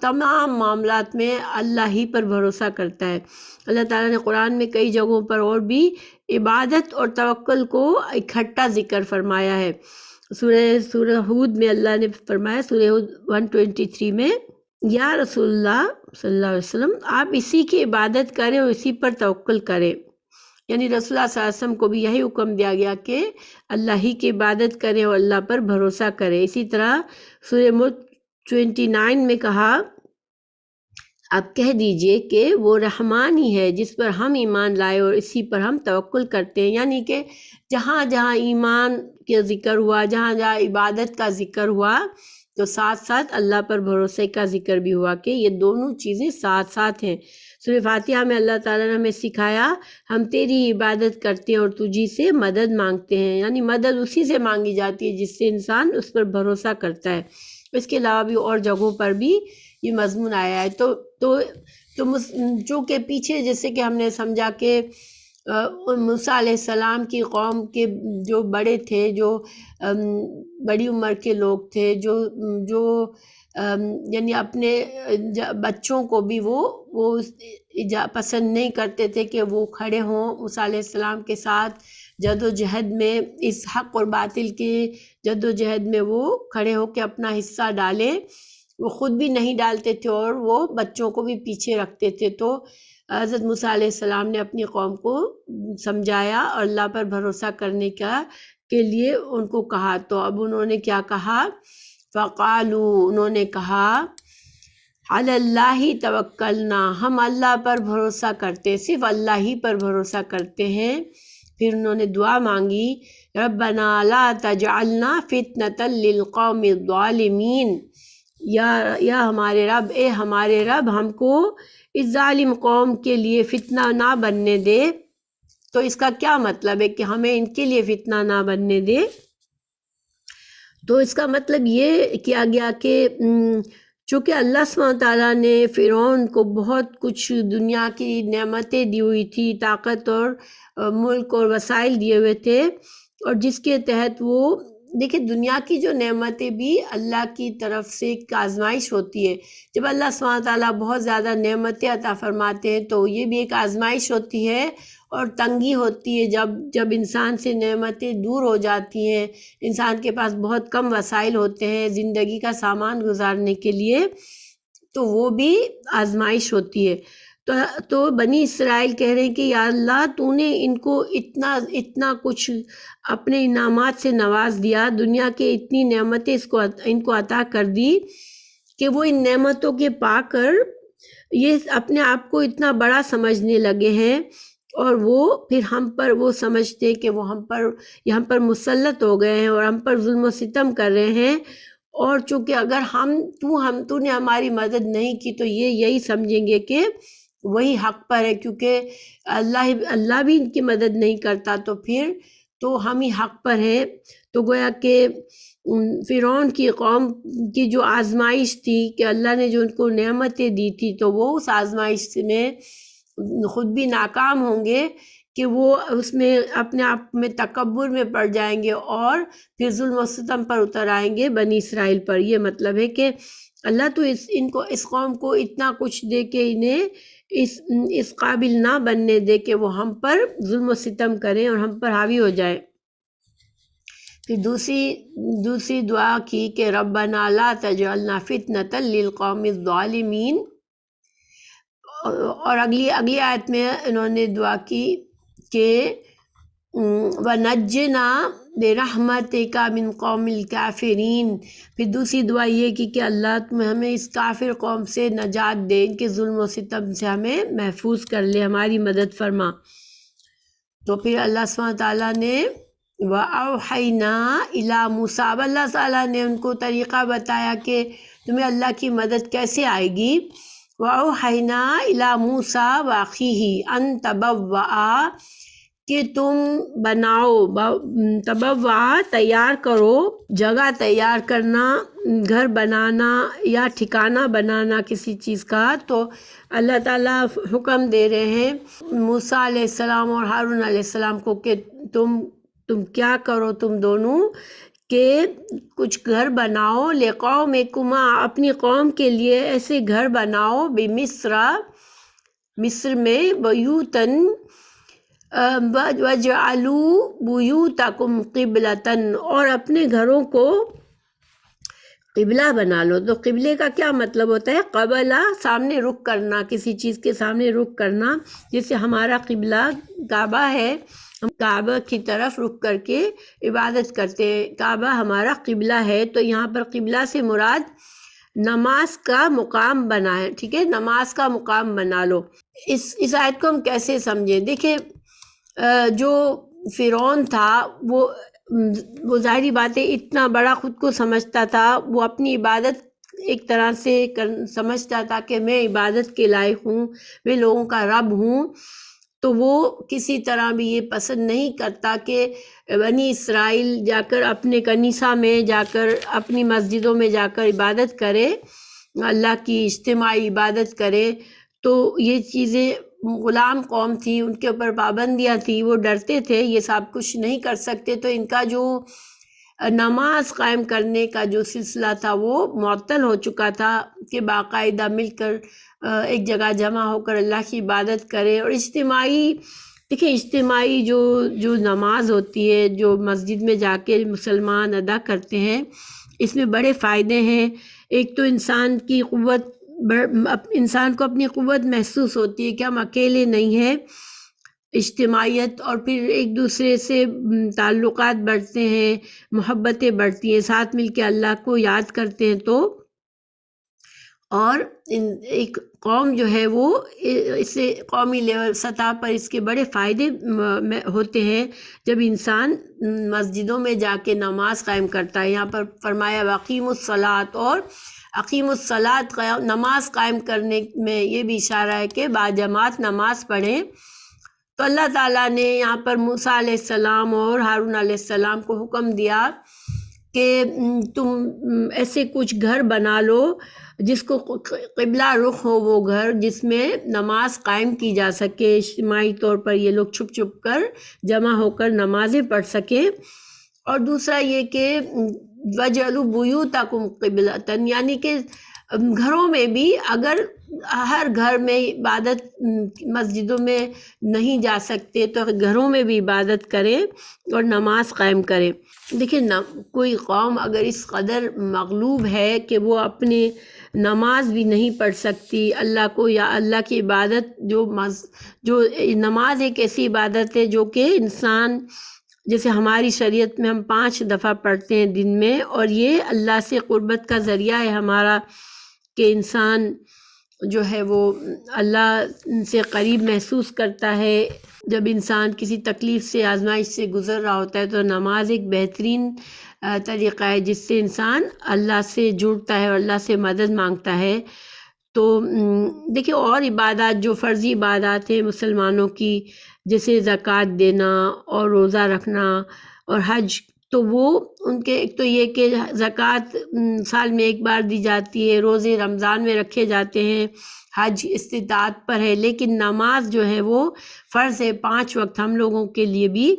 تمام معاملات میں اللہ ہی پر بھروسہ کرتا ہے۔ اللہ تعالیٰ نے قرآن میں کئی جگہوں پر اور بھی عبادت اور توکل کو اکٹھا ذکر فرمایا ہے۔ سورہ ہود میں اللہ نے فرمایا، سورہ ہود 123 میں، یا رسول اللہ صلی اللہ علیہ وسلم، آپ اسی کی عبادت کریں اور اسی پر توکل کریں۔ یعنی رسول اللہ صلی اللہ علیہ وسلم کو بھی یہی حکم دیا گیا کہ اللہ ہی کی عبادت کریں اور اللہ پر بھروسہ کریں۔ اسی طرح سورہ ملک 29 میں کہا آپ کہہ دیجئے کہ وہ رحمان ہی ہے جس پر ہم ایمان لائے اور اسی پر ہم توکل کرتے ہیں۔ یعنی کہ جہاں جہاں ایمان کا ذکر ہوا، جہاں جہاں عبادت کا ذکر ہوا، تو ساتھ ساتھ اللہ پر بھروسے کا ذکر بھی ہوا کہ یہ دونوں چیزیں ساتھ ساتھ ہیں۔ سورہ فاتحہ میں اللہ تعالیٰ نے ہمیں سکھایا ہم تیری عبادت کرتے ہیں اور تجھی سے مدد مانگتے ہیں، یعنی مدد اسی سے مانگی جاتی ہے جس سے انسان اس پر بھروسہ کرتا ہے۔ اس کے علاوہ بھی اور جگہوں پر بھی یہ مضمون آیا ہے۔ تو چونکہ پیچھے جیسے کہ ہم نے سمجھا کہ موسیٰ علیہ السلام کی قوم کے جو بڑے تھے، جو بڑی عمر کے لوگ تھے، جو یعنی اپنے بچوں کو بھی وہ پسند نہیں کرتے تھے کہ وہ کھڑے ہوں موسیٰ علیہ السلام کے ساتھ جد و جہد میں، اس حق اور باطل کی جد و جہد میں وہ کھڑے ہو کے اپنا حصہ ڈالیں۔ وہ خود بھی نہیں ڈالتے تھے اور وہ بچوں کو بھی پیچھے رکھتے تھے۔ تو حضرت موسیٰ علیہ السلام نے اپنی قوم کو سمجھایا اور اللہ پر بھروسہ کرنے کے لیے ان کو کہا۔ تو اب انہوں نے کیا کہا؟ فقالوا، انہوں نے کہا علی اللہ توکلنا، ہم اللہ پر بھروسہ کرتے، صرف اللہ ہی پر بھروسہ کرتے ہیں۔ پھر انہوں نے دعا مانگی ربنا لا تجعلنا فتنة للقوم الظالمین، یا ہمارے رب، اے ہمارے رب، ہم کو اس ظالم قوم کے لیے فتنہ نہ بننے دے۔ تو اس کا کیا مطلب ہے کہ ہمیں ان کے لیے فتنہ نہ بننے دے؟ تو اس کا مطلب یہ کیا گیا کہ چونکہ اللہ سبحانہ تعالیٰ نے فرعون کو بہت کچھ دنیا کی نعمتیں دی ہوئی تھی، طاقت اور ملک اور وسائل دیے ہوئے تھے، اور جس کے تحت وہ دیکھیں دنیا کی جو نعمتیں بھی اللہ کی طرف سے ایک آزمائش ہوتی ہے۔ جب اللہ سبحانہ تعالیٰ بہت زیادہ نعمتیں عطا فرماتے ہیں تو یہ بھی ایک آزمائش ہوتی ہے، اور تنگی ہوتی ہے جب انسان سے نعمتیں دور ہو جاتی ہیں، انسان کے پاس بہت کم وسائل ہوتے ہیں زندگی کا سامان گزارنے کے لیے، تو وہ بھی آزمائش ہوتی ہے۔ تو بنی اسرائیل کہہ رہے ہیں کہ یا اللہ تو نے ان کو اتنا کچھ اپنے انعامات سے نواز دیا، دنیا کے اتنی نعمتیں ان کو عطا کر دی کہ وہ ان نعمتوں کے پا کر یہ اپنے آپ کو اتنا بڑا سمجھنے لگے ہیں، اور وہ پھر ہم پر وہ سمجھتے کہ وہ ہم پر مسلط ہو گئے ہیں اور ہم پر ظلم و ستم کر رہے ہیں، اور چونکہ اگر تو نے ہماری مدد نہیں کی تو یہی سمجھیں گے کہ وہی حق پر ہے، کیونکہ اللہ بھی ان کی مدد نہیں کرتا تو ہم ہی حق پر ہیں۔ تو گویا کہ فرعون کی قوم کی جو آزمائش تھی کہ اللہ نے جو ان کو نعمتیں دی تھی، تو وہ اس آزمائش میں خود بھی ناکام ہوں گے کہ وہ اس میں اپنے آپ میں تکبر میں پڑ جائیں گے، اور پھر ظلم و ستم پر اتر آئیں گے بنی اسرائیل پر۔ یہ مطلب ہے کہ اللہ تو اس قوم کو اتنا کچھ دے کے انہیں اس قابل نہ بننے دے کہ وہ ہم پر ظلم و ستم کریں اور ہم پر حاوی ہو جائے۔ پھر دوسری دعا کی کہ ربنا لا تجعلنا فتنة للقوم الظالمین، اور اگلی آیت میں انہوں نے دعا کی کہ وَنَجِّنَا بِرَحْمَتِكَ مِنْ قَوْمِ الْكَافِرِينَ۔ پھر دوسری دعا یہ کی کہ اللہ تم ہمیں اس کافر قوم سے نجات دے، ان کے ظلم و ستم سے ہمیں محفوظ کر لے، ہماری مدد فرما۔ تو پھر اللہ سبحانہ تعالیٰ نے وَأَوْحَيْنَا إِلَىٰ مُوسَىٰ، اب اللہ تعالیٰ نے ان کو طریقہ بتایا کہ تمہیں اللہ کی مدد کیسے آئے گی۔ وَأَوْحَيْنَا إِلَىٰ مُوسَىٰ وَأَخِيهِ أَن تَبَوَّآ، کہ تم بناؤ، تبوا تیار کرو، جگہ تیار کرنا، گھر بنانا یا ٹھکانہ بنانا کسی چیز کا۔ تو اللہ تعالیٰ حکم دے رہے ہیں موسیٰ علیہ السلام اور ہارون علیہ السلام کو کہ تم کیا کرو، تم دونوں کہ کچھ گھر بناؤ، لقومکما، اپنی قوم کے لیے ایسے گھر بناؤ، بمصر، مصر میں، بیوتن، وَاجْعَلُوا بُيُوتَكُمْ قِبْلَةً، اور اپنے گھروں کو قبلہ بنا لو۔ تو قبلے کا کیا مطلب ہوتا ہے؟ قبلہ، سامنے رخ کرنا، کسی چیز کے سامنے رخ کرنا، جیسے ہمارا قبلہ کعبہ ہے، ہم کعبہ کی طرف رخ کر کے عبادت کرتے ہیں، کعبہ ہمارا قبلہ ہے۔ تو یہاں پر قبلہ سے مراد نماز کا مقام بنا ہے، ٹھیک ہے، نماز کا مقام بنا لو۔ اس آیت کو ہم کیسے سمجھیں؟ دیکھیں جو فرعون تھا وہ ظاہری بات ہے اتنا بڑا خود کو سمجھتا تھا، وہ اپنی عبادت ایک طرح سے سمجھتا تھا کہ میں عبادت کے لائق ہوں، میں لوگوں کا رب ہوں۔ تو وہ کسی طرح بھی یہ پسند نہیں کرتا کہ بنی اسرائیل جا کر اپنے کنیسہ میں جا کر، اپنی مسجدوں میں جا کر عبادت کرے، اللہ کی اجتماعی عبادت کرے۔ تو یہ چیزیں غلام قوم تھی، ان کے اوپر پابندیاں تھی، وہ ڈرتے تھے یہ سب کچھ نہیں کر سکتے، تو ان کا جو نماز قائم کرنے کا جو سلسلہ تھا وہ معطل ہو چکا تھا کہ باقاعدہ مل کر ایک جگہ جمع ہو کر اللہ کی عبادت کرے۔ اور اجتماعی جو نماز ہوتی ہے، جو مسجد میں جا کے مسلمان ادا کرتے ہیں، اس میں بڑے فائدے ہیں۔ ایک تو انسان کو اپنی قوت محسوس ہوتی ہے کہ ہم اکیلے نہیں ہیں، اجتماعیت، اور پھر ایک دوسرے سے تعلقات بڑھتے ہیں، محبتیں بڑھتی ہیں، ساتھ مل کے اللہ کو یاد کرتے ہیں۔ تو اور ایک قوم جو ہے وہ اس سے قومی لیول سطح پر اس کے بڑے فائدے ہوتے ہیں جب انسان مسجدوں میں جا کے نماز قائم کرتا ہے۔ یہاں پر فرمایا واقیم الصلاۃ، اور اقیم الصلاۃ، نماز قائم کرنے میں یہ بھی اشارہ ہے کہ باجماعت نماز پڑھیں۔ تو اللہ تعالیٰ نے یہاں پر موسیٰ علیہ السلام اور ہارون علیہ السلام کو حکم دیا کہ تم ایسے کچھ گھر بنا لو جس کو قبلہ رخ ہو، وہ گھر جس میں نماز قائم کی جا سکے، اجتماعی طور پر یہ لوگ چھپ چھپ کر جمع ہو کر نمازیں پڑھ سکیں۔ اور دوسرا یہ کہ وَاجْعَلُوا بُيُوتَكُمْ قِبْلَةً، یعنی کہ گھروں میں بھی اگر ہر گھر میں عبادت مسجدوں میں نہیں جا سکتے تو گھروں میں بھی عبادت کریں اور نماز قائم کریں۔ دیکھیں کوئی قوم اگر اس قدر مغلوب ہے کہ وہ اپنے نماز بھی نہیں پڑھ سکتی اللہ کو، یا اللہ کی عبادت جو نماز ایک ایسی عبادت ہے جو کہ انسان، جیسے ہماری شریعت میں ہم 5 دفعہ پڑھتے ہیں دن میں، اور یہ اللہ سے قربت کا ذریعہ ہے ہمارا، کہ انسان جو ہے وہ اللہ سے قریب محسوس کرتا ہے۔ جب انسان کسی تکلیف سے، آزمائش سے گزر رہا ہوتا ہے تو نماز ایک بہترین طریقہ ہے جس سے انسان اللہ سے جڑتا ہے اور اللہ سے مدد مانگتا ہے۔ تو دیکھیں اور عبادات جو فرضی عبادات ہیں مسلمانوں کی، جیسے زکوٰۃ دینا اور روزہ رکھنا اور حج، تو وہ ان کے ایک تو یہ کہ زکوٰۃ سال میں ایک بار دی جاتی ہے، روزے رمضان میں رکھے جاتے ہیں، حج استطاعت پر ہے، لیکن نماز جو ہے وہ فرض ہے 5 وقت ہم لوگوں کے لیے بھی،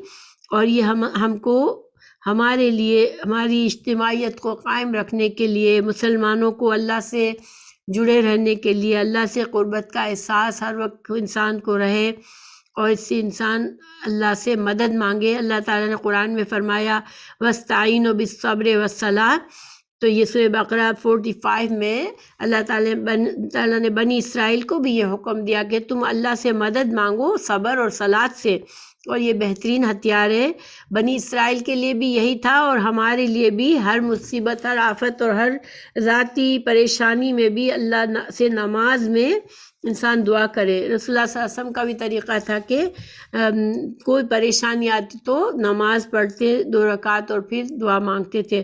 اور یہ ہم کو ہمارے لیے، ہماری اجتماعیت کو قائم رکھنے کے لیے، مسلمانوں کو اللہ سے جڑے رہنے کے لیے، اللہ سے قربت کا احساس ہر وقت انسان کو رہے، اور اس سے انسان اللہ سے مدد مانگے۔ اللہ تعالیٰ نے قرآن میں فرمایا وَاسْتَعِينُوا بِالصَّبْرِ وَالصَّلَاةِ، تو یہ سورہ بقرہ 45 میں اللہ تعالیٰ نے بنی اسرائیل کو بھی یہ حکم دیا کہ تم اللہ سے مدد مانگو صبر اور صلاۃ سے، اور یہ بہترین ہتھیار ہے۔ بنی اسرائیل کے لیے بھی یہی تھا، اور ہمارے لیے بھی ہر مصیبت، ہر آفت اور ہر ذاتی پریشانی میں بھی اللہ سے نماز میں انسان دعا کرے۔ رسول اللہ صلی اللہ علیہ وسلم کا بھی طریقہ تھا کہ کوئی پریشانی آتی تو نماز پڑھتے 2 رکعت اور پھر دعا مانگتے تھے۔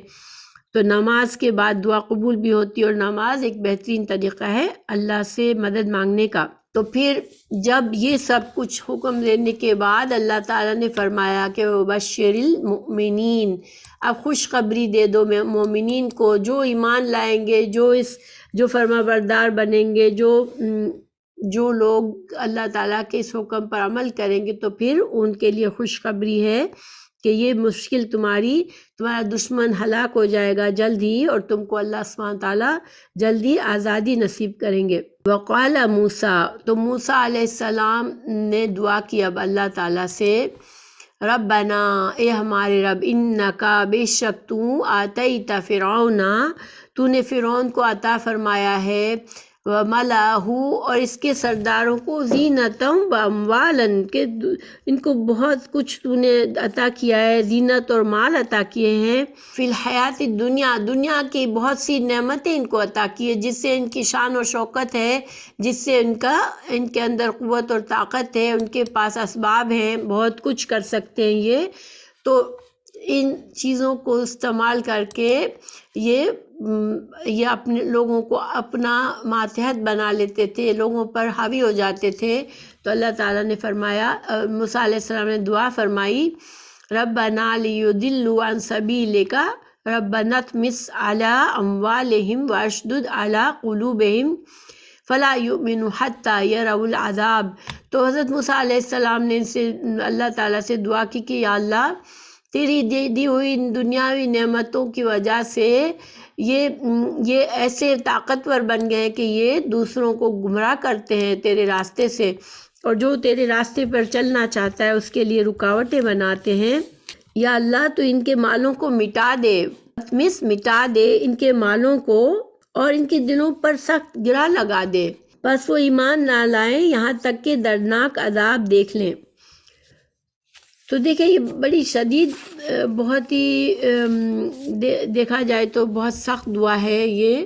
تو نماز کے بعد دعا قبول بھی ہوتی ہے، اور نماز ایک بہترین طریقہ ہے اللہ سے مدد مانگنے کا۔ تو پھر جب یہ سب کچھ حکم دینے کے بعد اللہ تعالیٰ نے فرمایا کہ وَبَشِّرِ الْمُؤْمِنِينَ، اب خوشخبری دے دو مومنین کو، جو ایمان لائیں گے، جو فرما بردار بنیں گے، جو لوگ اللہ تعالیٰ کے اس حکم پر عمل کریں گے، تو پھر ان کے لیے خوشخبری ہے کہ یہ مشکل تمہارا دشمن ہلاک ہو جائے گا جلد ہی، اور تم کو اللہ سبحانہ تعالیٰ جلدی آزادی نصیب کریں گے۔ وقال موسیٰ، تو موسیٰ علیہ السلام نے دعا کی اب اللہ تعالیٰ سے، ربنا، اے ہمارے رب، انکا، بے شک تو، آتیت فرعون، تو نے فرعون کو عطا فرمایا ہے، وملأہ، اور اس کے سرداروں کو، زینتاً واموالاً، کہ ان کو بہت کچھ تو نے عطا کیا ہے، زینت اور مال عطا کیے ہیں، فی الحیات الدنیا، دنیا کی بہت سی نعمتیں ان کو عطا کی ہے، جس سے ان کی شان و شوکت ہے، جس سے ان کے اندر قوت اور طاقت ہے، ان کے پاس اسباب ہیں، بہت کچھ کر سکتے ہیں یہ، تو ان چیزوں کو استعمال کر کے یہ اپنے لوگوں کو اپنا ماتحت بنا لیتے تھے، لوگوں پر حاوی ہو جاتے تھے۔ تو اللہ تعالیٰ نے فرمایا، موسیٰ علیہ السلام نے دعا فرمائی، ربنا لیضلوا عن سبیلک، ربنا اطمس علی اموالہم واشدد علی قلوبہم فلا یؤمنوا حتی یروا العذاب۔ تو حضرت موسیٰ علیہ السلام نے اللہ تعالیٰ سے دعا کی کہ یا اللہ، تیری دی ہوئی دنیاوی نعمتوں کی وجہ سے یہ ایسے طاقتور بن گئے کہ یہ دوسروں کو گمراہ کرتے ہیں تیرے راستے سے، اور جو تیرے راستے پر چلنا چاہتا ہے اس کے لیے رکاوٹیں بناتے ہیں۔ یا اللہ، تو ان کے مالوں کو مٹا دے، مٹا دے ان کے مالوں کو، اور ان کے دلوں پر سخت گرہ لگا دے، بس وہ ایمان نہ لائیں یہاں تک کہ دردناک عذاب دیکھ لیں۔ تو دیکھیں یہ بڑی شدید، بہت ہی دیکھا جائے تو بہت سخت دعا ہے یہ۔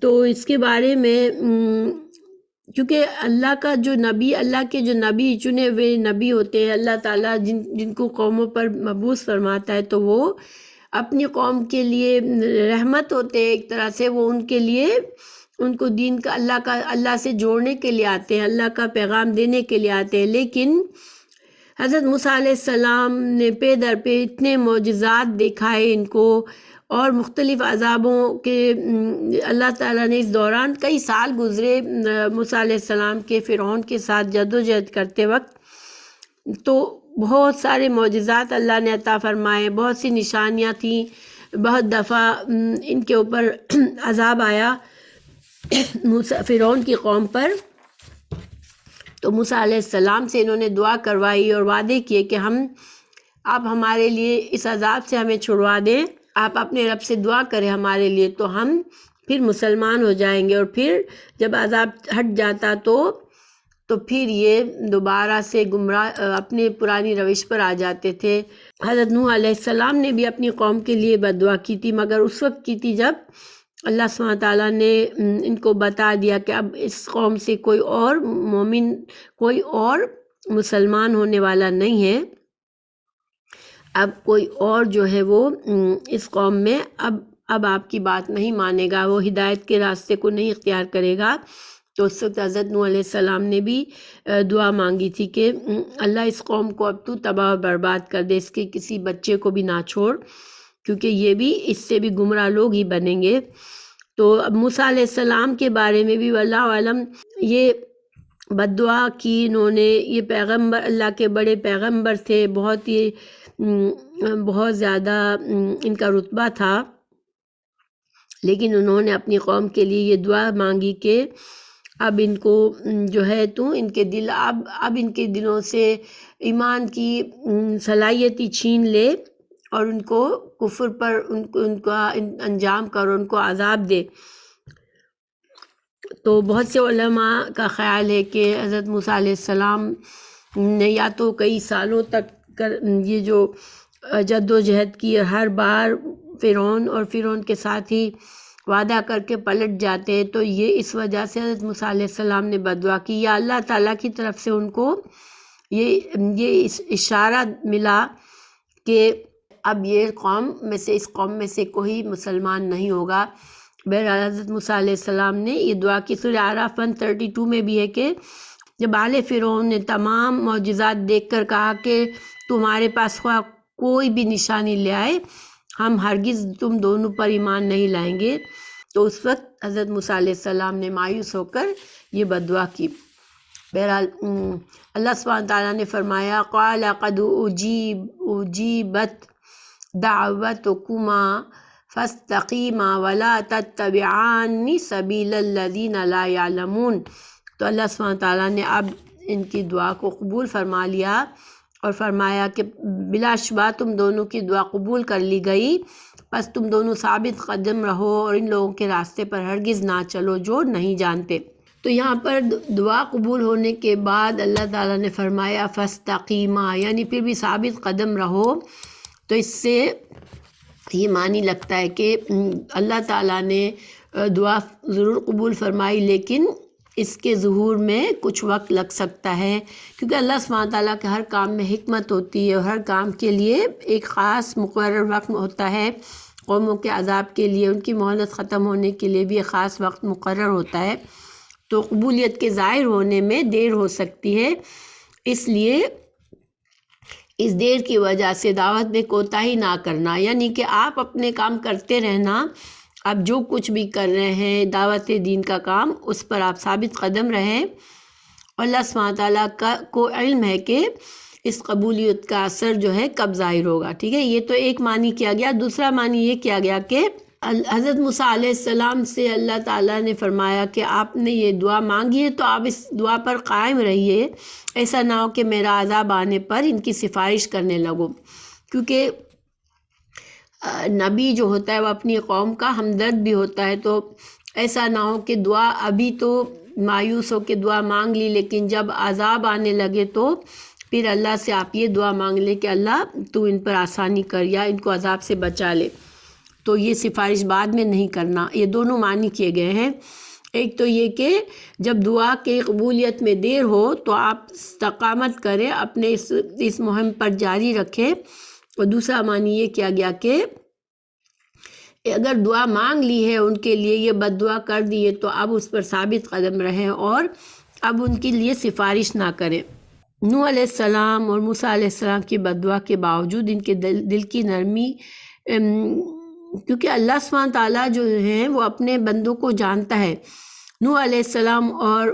تو اس کے بارے میں کیونکہ اللہ کا جو نبی، اللہ کے جو نبی، چنے ہوئے نبی ہوتے ہیں، اللہ تعالیٰ جن کو قوموں پر مبعوث فرماتا ہے، تو وہ اپنی قوم کے لیے رحمت ہوتے ہیں ایک طرح سے، وہ ان کے لیے ان کو دین کا اللہ سے جوڑنے کے لیے آتے ہیں، اللہ کا پیغام دینے کے لیے آتے ہیں۔ لیکن حضرت موسیٰ علیہ السلام نے پے در پہ اتنے معجزات دکھائے ان کو، اور مختلف عذابوں کے اللہ تعالیٰ نے اس دوران کئی سال گزرے موسیٰ علیہ السلام کے فرعون کے ساتھ جدوجہد کرتے وقت، تو بہت سارے معجزات اللہ نے عطا فرمائے، بہت سی نشانیاں تھیں، بہت دفعہ ان کے اوپر عذاب آیا فرعون کی قوم پر۔ تو موسیٰ علیہ السلام سے انہوں نے دعا کروائی اور وعدے کیے کہ آپ ہمارے لیے اس عذاب سے ہمیں چھڑوا دیں، آپ اپنے رب سے دعا کریں ہمارے لیے، تو ہم پھر مسلمان ہو جائیں گے۔ اور پھر جب عذاب ہٹ جاتا تو پھر یہ دوبارہ سے گمراہ اپنے پرانی روش پر آ جاتے تھے۔ حضرت نوح علیہ السلام نے بھی اپنی قوم کے لیے بد دعا کی تھی، مگر اس وقت کی تھی جب اللہ سبحانہ تعالیٰ نے ان کو بتا دیا کہ اب اس قوم سے کوئی اور مومن، کوئی اور مسلمان ہونے والا نہیں ہے، اب کوئی اور جو ہے وہ اس قوم میں اب آپ کی بات نہیں مانے گا، وہ ہدایت کے راستے کو نہیں اختیار کرے گا۔ تو اس وقت حضرت نوح علیہ السلام نے بھی دعا مانگی تھی کہ اللہ اس قوم کو اب تو تباہ و برباد کر دے، اس کے کسی بچے کو بھی نہ چھوڑ، کیونکہ یہ بھی اس سے بھی گمراہ لوگ ہی بنیں گے۔ تو اب موسیٰ علیہ السلام کے بارے میں بھی واللہ عالم یہ بد دعا کی انہوں نے، یہ پیغمبر اللہ کے بڑے پیغمبر تھے، بہت زیادہ ان کا رتبہ تھا، لیکن انہوں نے اپنی قوم کے لیے یہ دعا مانگی کہ اب ان کو جو ہے تو ان کے دل اب ان کے دلوں سے ایمان کی صلاحیت ہی چھین لے، اور ان کو کفر پر ان کا انجام کر، ان کو عذاب دے۔ تو بہت سے علماء کا خیال ہے کہ حضرت موسیٰ علیہ السلام نے یا تو کئی سالوں تک یہ جو جد و جہد کی، ہر بار فرعون کے ساتھ ہی وعدہ کر کے پلٹ جاتے، تو یہ اس وجہ سے حضرت موسیٰ علیہ السلام نے بد دعا کی، یا اللہ تعالیٰ کی طرف سے ان کو یہ اشارہ ملا کہ اب یہ اس قوم میں سے کوئی مسلمان نہیں ہوگا۔ بہرحال حضرت موسیٰ علیہ السلام نے یہ دعا کی۔ سورہ اعراف 132 میں بھی ہے کہ جب آل فرعون نے تمام معجزات دیکھ کر کہا کہ تمہارے پاس خواہ کوئی بھی نشانی لے آئے، ہم ہرگز تم دونوں پر ایمان نہیں لائیں گے، تو اس وقت حضرت موسیٰ علیہ السلام نے مایوس ہو کر یہ بد دعا کی۔ بہرحال اللہ سبحانہ تعالیٰ نے فرمایا قال قد اجیبت دعوتکما فاستقیما ولا تتبعان سبیل الذین لا یعلمون۔ تو اللہ سبحانہ تعالیٰ نے اب ان کی دعا کو قبول فرما لیا اور فرمایا کہ بلا شبہ تم دونوں کی دعا قبول کر لی گئی، بس تم دونوں ثابت قدم رہو اور ان لوگوں کے راستے پر ہرگز نہ چلو جو نہیں جانتے۔ تو یہاں پر دعا قبول ہونے کے بعد اللہ تعالیٰ نے فرمایا فاستقیما، یعنی پھر بھی ثابت قدم رہو۔ تو اس سے یہ معنی لگتا ہے کہ اللہ تعالیٰ نے دعا ضرور قبول فرمائی، لیکن اس کے ظہور میں کچھ وقت لگ سکتا ہے، کیونکہ اللہ سبحانہ تعالیٰ کے ہر کام میں حکمت ہوتی ہے، اور ہر کام کے لیے ایک خاص مقرر وقت ہوتا ہے۔ قوموں کے عذاب کے لیے، ان کی مہلت ختم ہونے کے لیے بھی ایک خاص وقت مقرر ہوتا ہے، تو قبولیت کے ظاہر ہونے میں دیر ہو سکتی ہے۔ اس لیے اس دیر کی وجہ سے دعوت میں کوتاہی نہ کرنا، یعنی کہ آپ اپنے کام کرتے رہنا، آپ جو کچھ بھی کر رہے ہیں دعوت دین کا کام، اس پر آپ ثابت قدم رہیں، اور اللہ سبحانہ تعالیٰ کو علم ہے کہ اس قبولیت کا اثر جو ہے کب ظاہر ہوگا۔ ٹھیک ہے، یہ تو ایک معنی کیا گیا۔ دوسرا معنی یہ کیا گیا کہ حضرت موسیٰ علیہ السلام سے اللہ تعالیٰ نے فرمایا کہ آپ نے یہ دعا مانگی ہے تو آپ اس دعا پر قائم رہیے، ایسا نہ ہو کہ میرا عذاب آنے پر ان کی سفارش کرنے لگو، کیونکہ نبی جو ہوتا ہے وہ اپنی قوم کا ہمدرد بھی ہوتا ہے، تو ایسا نہ ہو کہ دعا ابھی تو مایوس ہو کے دعا مانگ لی، لیکن جب عذاب آنے لگے تو پھر اللہ سے آپ یہ دعا مانگ لیں کہ اللہ تو ان پر آسانی کر یا ان کو عذاب سے بچا لے، تو یہ سفارش بعد میں نہیں کرنا۔ یہ دونوں معنی کیے گئے ہیں۔ ایک تو یہ کہ جب دعا کے قبولیت میں دیر ہو تو آپ استقامت کریں، اپنے اس مہم پر جاری رکھیں، اور دوسرا معنی یہ کیا گیا کہ اگر دعا مانگ لی ہے ان کے لیے، یہ بد دعا کر دی ہے، تو اب اس پر ثابت قدم رہیں اور اب ان کے لیے سفارش نہ کریں۔ نوح علیہ السلام اور موسیٰ علیہ السلام کی بد دعا کے باوجود ان کے دل کی نرمی، کیونکہ اللہ سبحانہ تعالیٰ جو ہیں وہ اپنے بندوں کو جانتا ہے۔ نوح علیہ السلام اور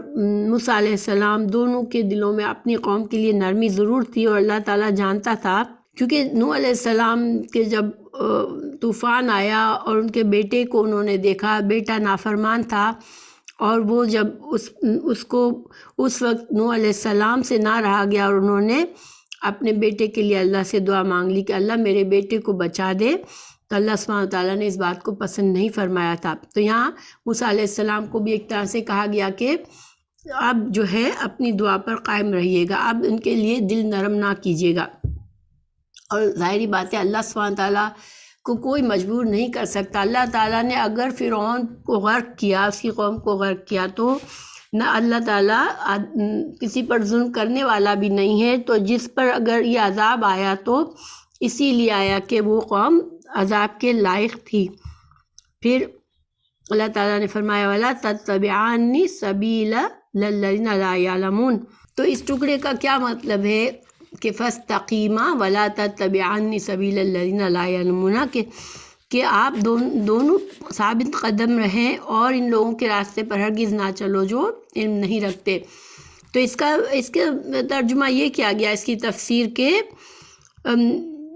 موسیٰ علیہ السلام دونوں کے دلوں میں اپنی قوم کے لیے نرمی ضرور تھی، اور اللہ تعالیٰ جانتا تھا، کیونکہ نوح علیہ السلام کے جب طوفان آیا اور ان کے بیٹے کو انہوں نے دیکھا، بیٹا نافرمان تھا، اور وہ جب اس کو اس وقت نوح علیہ السلام سے نہ رہا گیا، اور انہوں نے اپنے بیٹے کے لیے اللہ سے دعا مانگ لی کہ اللہ میرے بیٹے کو بچا دے، تو اللہ سبحانہ تعالیٰ نے اس بات کو پسند نہیں فرمایا تھا۔ تو یہاں موسیٰ علیہ السلام کو بھی ایک طرح سے کہا گیا کہ اب جو ہے اپنی دعا پر قائم رہیے گا، اب ان کے لیے دل نرم نہ کیجیے گا۔ اور ظاہری بات ہے اللہ سبحانہ تعالیٰ کو کوئی مجبور نہیں کر سکتا۔ اللہ تعالیٰ نے اگر فرعون کو غرق کیا، اس کی قوم کو غرق کیا، تو نہ اللہ تعالیٰ کسی پر ظلم کرنے والا بھی نہیں ہے، تو جس پر اگر یہ عذاب آیا تو اسی لیے آیا کہ وہ قوم عذاب کے لائق تھی۔ پھر اللہ تعالیٰ نے فرمایا وَلَا تَتَّبِعَنِّ سَبِيلَ الَّذِينَ لَا يَعْلَمُونَ۔ تو اس ٹکڑے کا کیا مطلب ہے کہ فَاسْتَقِيمَا وَلَا تَتَّبِعَنِّ سَبِيلَ الَّذِينَ لَا يَعْلَمُونَ، کہ آپ دونوں ثابت قدم رہیں اور ان لوگوں کے راستے پر ہرگز نہ چلو جو علم نہیں رکھتے۔ تو اس کا ترجمہ یہ کیا گیا، اس کی تفسیر کے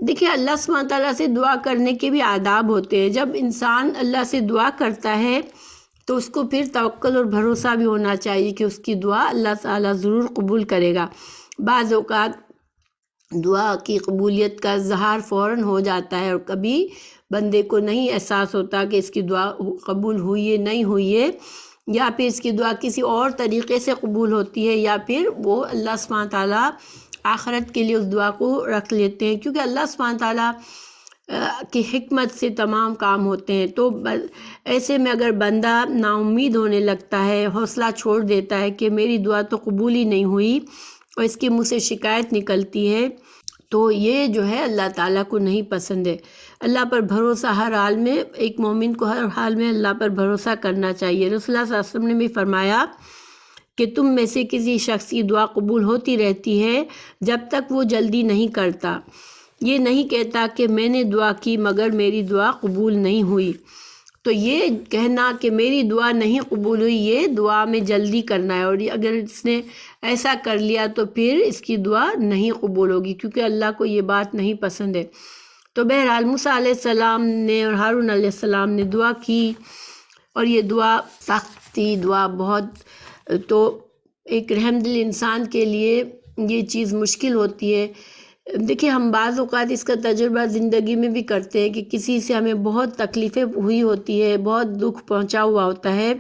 دیکھیں اللہ سبحانہ تعالیٰ سے دعا کرنے کے بھی آداب ہوتے ہیں۔ جب انسان اللہ سے دعا کرتا ہے تو اس کو پھر توکل اور بھروسہ بھی ہونا چاہیے کہ اس کی دعا اللہ تعالیٰ ضرور قبول کرے گا۔ بعض اوقات دعا کی قبولیت کا اظہار فوراً ہو جاتا ہے، اور کبھی بندے کو نہیں احساس ہوتا کہ اس کی دعا قبول ہوئی ہے نہیں ہوئی ہے، یا پھر اس کی دعا کسی اور طریقے سے قبول ہوتی ہے، یا پھر وہ اللہ سبحانہ تعالیٰ آخرت کے لیے اس دعا کو رکھ لیتے ہیں، کیونکہ اللہ سبحانہ تعالیٰ کی حکمت سے تمام کام ہوتے ہیں۔ تو ایسے میں اگر بندہ نا امید ہونے لگتا ہے، حوصلہ چھوڑ دیتا ہے کہ میری دعا تو قبول ہی نہیں ہوئی، اور اس کے منہ سے شکایت نکلتی ہے، تو یہ جو ہے اللہ تعالیٰ کو نہیں پسند ہے۔ اللہ پر بھروسہ ہر حال میں، ایک مومن کو ہر حال میں اللہ پر بھروسہ کرنا چاہیے۔ رسول اللہ صلی اللہ علیہ وسلم نے بھی فرمایا کہ تم میں سے کسی شخص کی دعا قبول ہوتی رہتی ہے جب تک وہ جلدی نہیں کرتا، یہ نہیں کہتا کہ میں نے دعا کی مگر میری دعا قبول نہیں ہوئی۔ تو یہ کہنا کہ میری دعا نہیں قبول ہوئی، یہ دعا میں جلدی کرنا ہے، اور اگر اس نے ایسا کر لیا تو پھر اس کی دعا نہیں قبول ہوگی، کیونکہ اللہ کو یہ بات نہیں پسند ہے۔ تو بہرحال موسیٰ علیہ السلام نے اور ہارون علیہ السلام نے دعا کی، اور یہ دعا سخت تھی، دعا بہت، تو ایک رحم دل انسان کے لیے یہ چیز مشکل ہوتی ہے۔ دیکھیں ہم بعض اوقات اس کا تجربہ زندگی میں بھی کرتے ہیں کہ کسی سے ہمیں بہت تکلیفیں ہوئی ہوتی ہے، بہت دکھ پہنچا ہوا ہوتا ہے،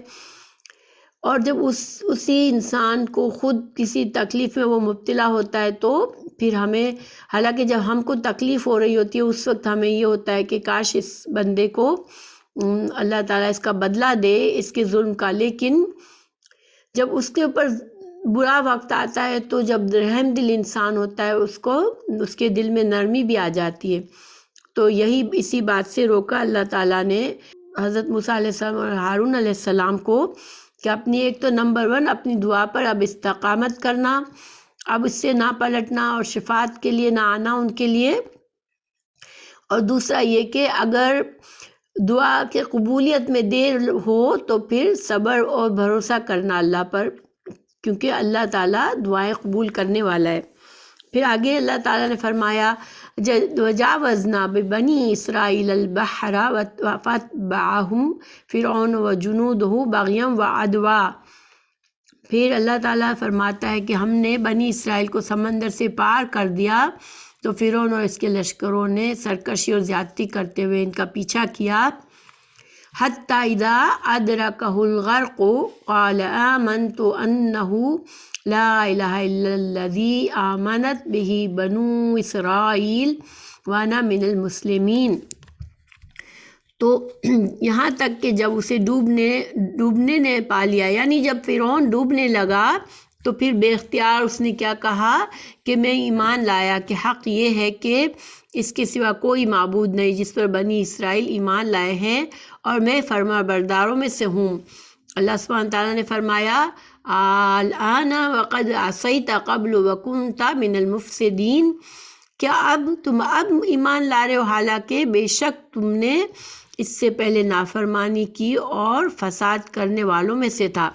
اور جب اسی انسان کو خود کسی تکلیف میں وہ مبتلا ہوتا ہے تو پھر ہمیں، حالانکہ جب ہم کو تکلیف ہو رہی ہوتی ہے اس وقت ہمیں یہ ہوتا ہے کہ کاش اس بندے کو اللہ تعالیٰ اس کا بدلہ دے اس کے ظلم کا، لیکن جب اس کے اوپر برا وقت آتا ہے تو جب رحم دل انسان ہوتا ہے اس کے دل میں نرمی بھی آ جاتی ہے۔ تو یہی اسی بات سے روکا اللہ تعالیٰ نے حضرت موسیٰ علیہ السلام اور ہارون علیہ السلام کو کہ اپنی ایک تو نمبر 1 اپنی دعا پر اب استقامت کرنا، اب اس سے نہ پلٹنا اور شفاعت کے لیے نہ آنا ان کے لیے، اور دوسرا یہ کہ اگر دعا کے قبولیت میں دیر ہو تو پھر صبر اور بھروسہ کرنا اللہ پر، کیونکہ اللہ تعالیٰ دعائیں قبول کرنے والا ہے۔ پھر آگے اللہ تعالیٰ نے فرمایا وَجَاوَزْنَا بِبَنِي إِسْرَائِيلَ الْبَحْرَ فَأَتْبَعَهُمْ فِرْعَوْنُ وَجُنُودُهُ بَغْيًا وَعَدْوًا۔ پھر اللہ تعالیٰ فرماتا ہے کہ ہم نے بنی اسرائیل کو سمندر سے پار کر دیا، تو فرعون اور اس کے لشکروں نے سرکشی اور زیادتی کرتے ہوئے ان کا پیچھا کیا، حتیٰ اذا ادرکہ الغرق قال آمنت انہ لا الہ الا الذی آمنت بہ بنو اسرائیل وانا من المسلمین۔ تو یہاں تک کہ جب اسے ڈوبنے نے پا لیا، یعنی جب فرعون ڈوبنے لگا تو پھر بے اختیار اس نے کیا کہا کہ میں ایمان لایا کہ حق یہ ہے کہ اس کے سوا کوئی معبود نہیں جس پر بنی اسرائیل ایمان لائے ہیں، اور میں فرما برداروں میں سے ہوں۔ اللہ سبحانہ تعالیٰ نے فرمایا الآن وقد عصیت قبل وکنت من المفسدین، کیا تم اب ایمان لا رہے ہو حالانکہ بے شک تم نے اس سے پہلے نافرمانی کی اور فساد کرنے والوں میں سے تھا۔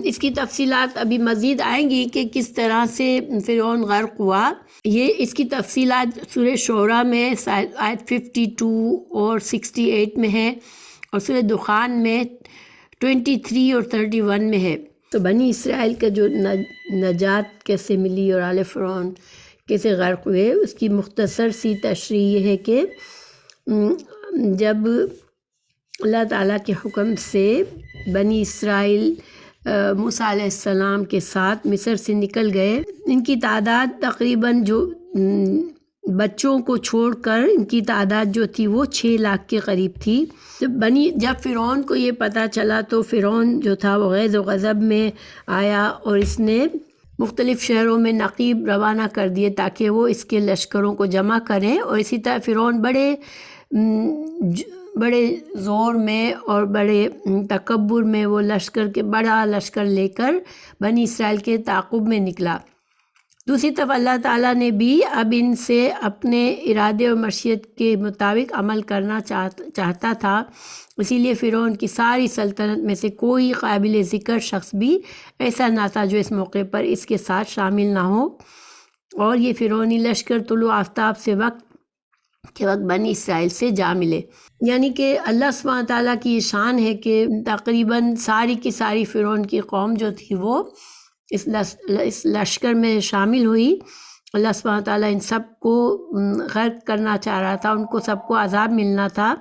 اس کی تفصیلات ابھی مزید آئیں گی کہ کس طرح سے فرعون غرق ہوا۔ یہ اس کی تفصیلات سورہ شعراء میں آیت 52 اور 68 میں ہے، اور سورہ دخان میں 23 اور 31 میں ہے۔ تو بنی اسرائیل کا جو نجات کیسے ملی اور آل فرعون کیسے غرق ہوئے، اس کی مختصر سی تشریح یہ ہے کہ جب اللہ تعالیٰ کے حکم سے بنی اسرائیل موسیٰ علیہ السلام کے ساتھ مصر سے نکل گئے، ان کی تعداد تقریباً جو بچوں کو چھوڑ کر ان کی تعداد جو تھی وہ 6 لاکھ کے قریب تھی۔ جب فرعون کو یہ پتہ چلا تو فرعون جو تھا وہ غیظ و غضب میں آیا، اور اس نے مختلف شہروں میں نقیب روانہ کر دیے تاکہ وہ اس کے لشکروں کو جمع کریں، اور اسی طرح فرعون بڑے زور میں اور بڑے تکبر میں وہ بڑا لشکر لے کر بنی اسرائیل کے تعاقب میں نکلا۔ دوسری طرف اللہ تعالیٰ نے بھی اب ان سے اپنے ارادے اور مشیت کے مطابق عمل کرنا چاہتا تھا، اسی لیے فرعون کی ساری سلطنت میں سے کوئی قابل ذکر شخص بھی ایسا نہ تھا جو اس موقع پر اس کے ساتھ شامل نہ ہو، اور یہ فرعونی لشکر طلوع آفتاب سے وقت بنی اسرائیل سے جا ملے۔ یعنی کہ اللہ سبحانہ تعالیٰ کی یہ شان ہے کہ تقریباً ساری کی ساری فرعون کی قوم جو تھی وہ اس لشکر میں شامل ہوئی۔ اللہ سبحانہ تعالیٰ ان سب کو غرق کرنا چاہ رہا تھا، ان کو سب کو عذاب ملنا تھا۔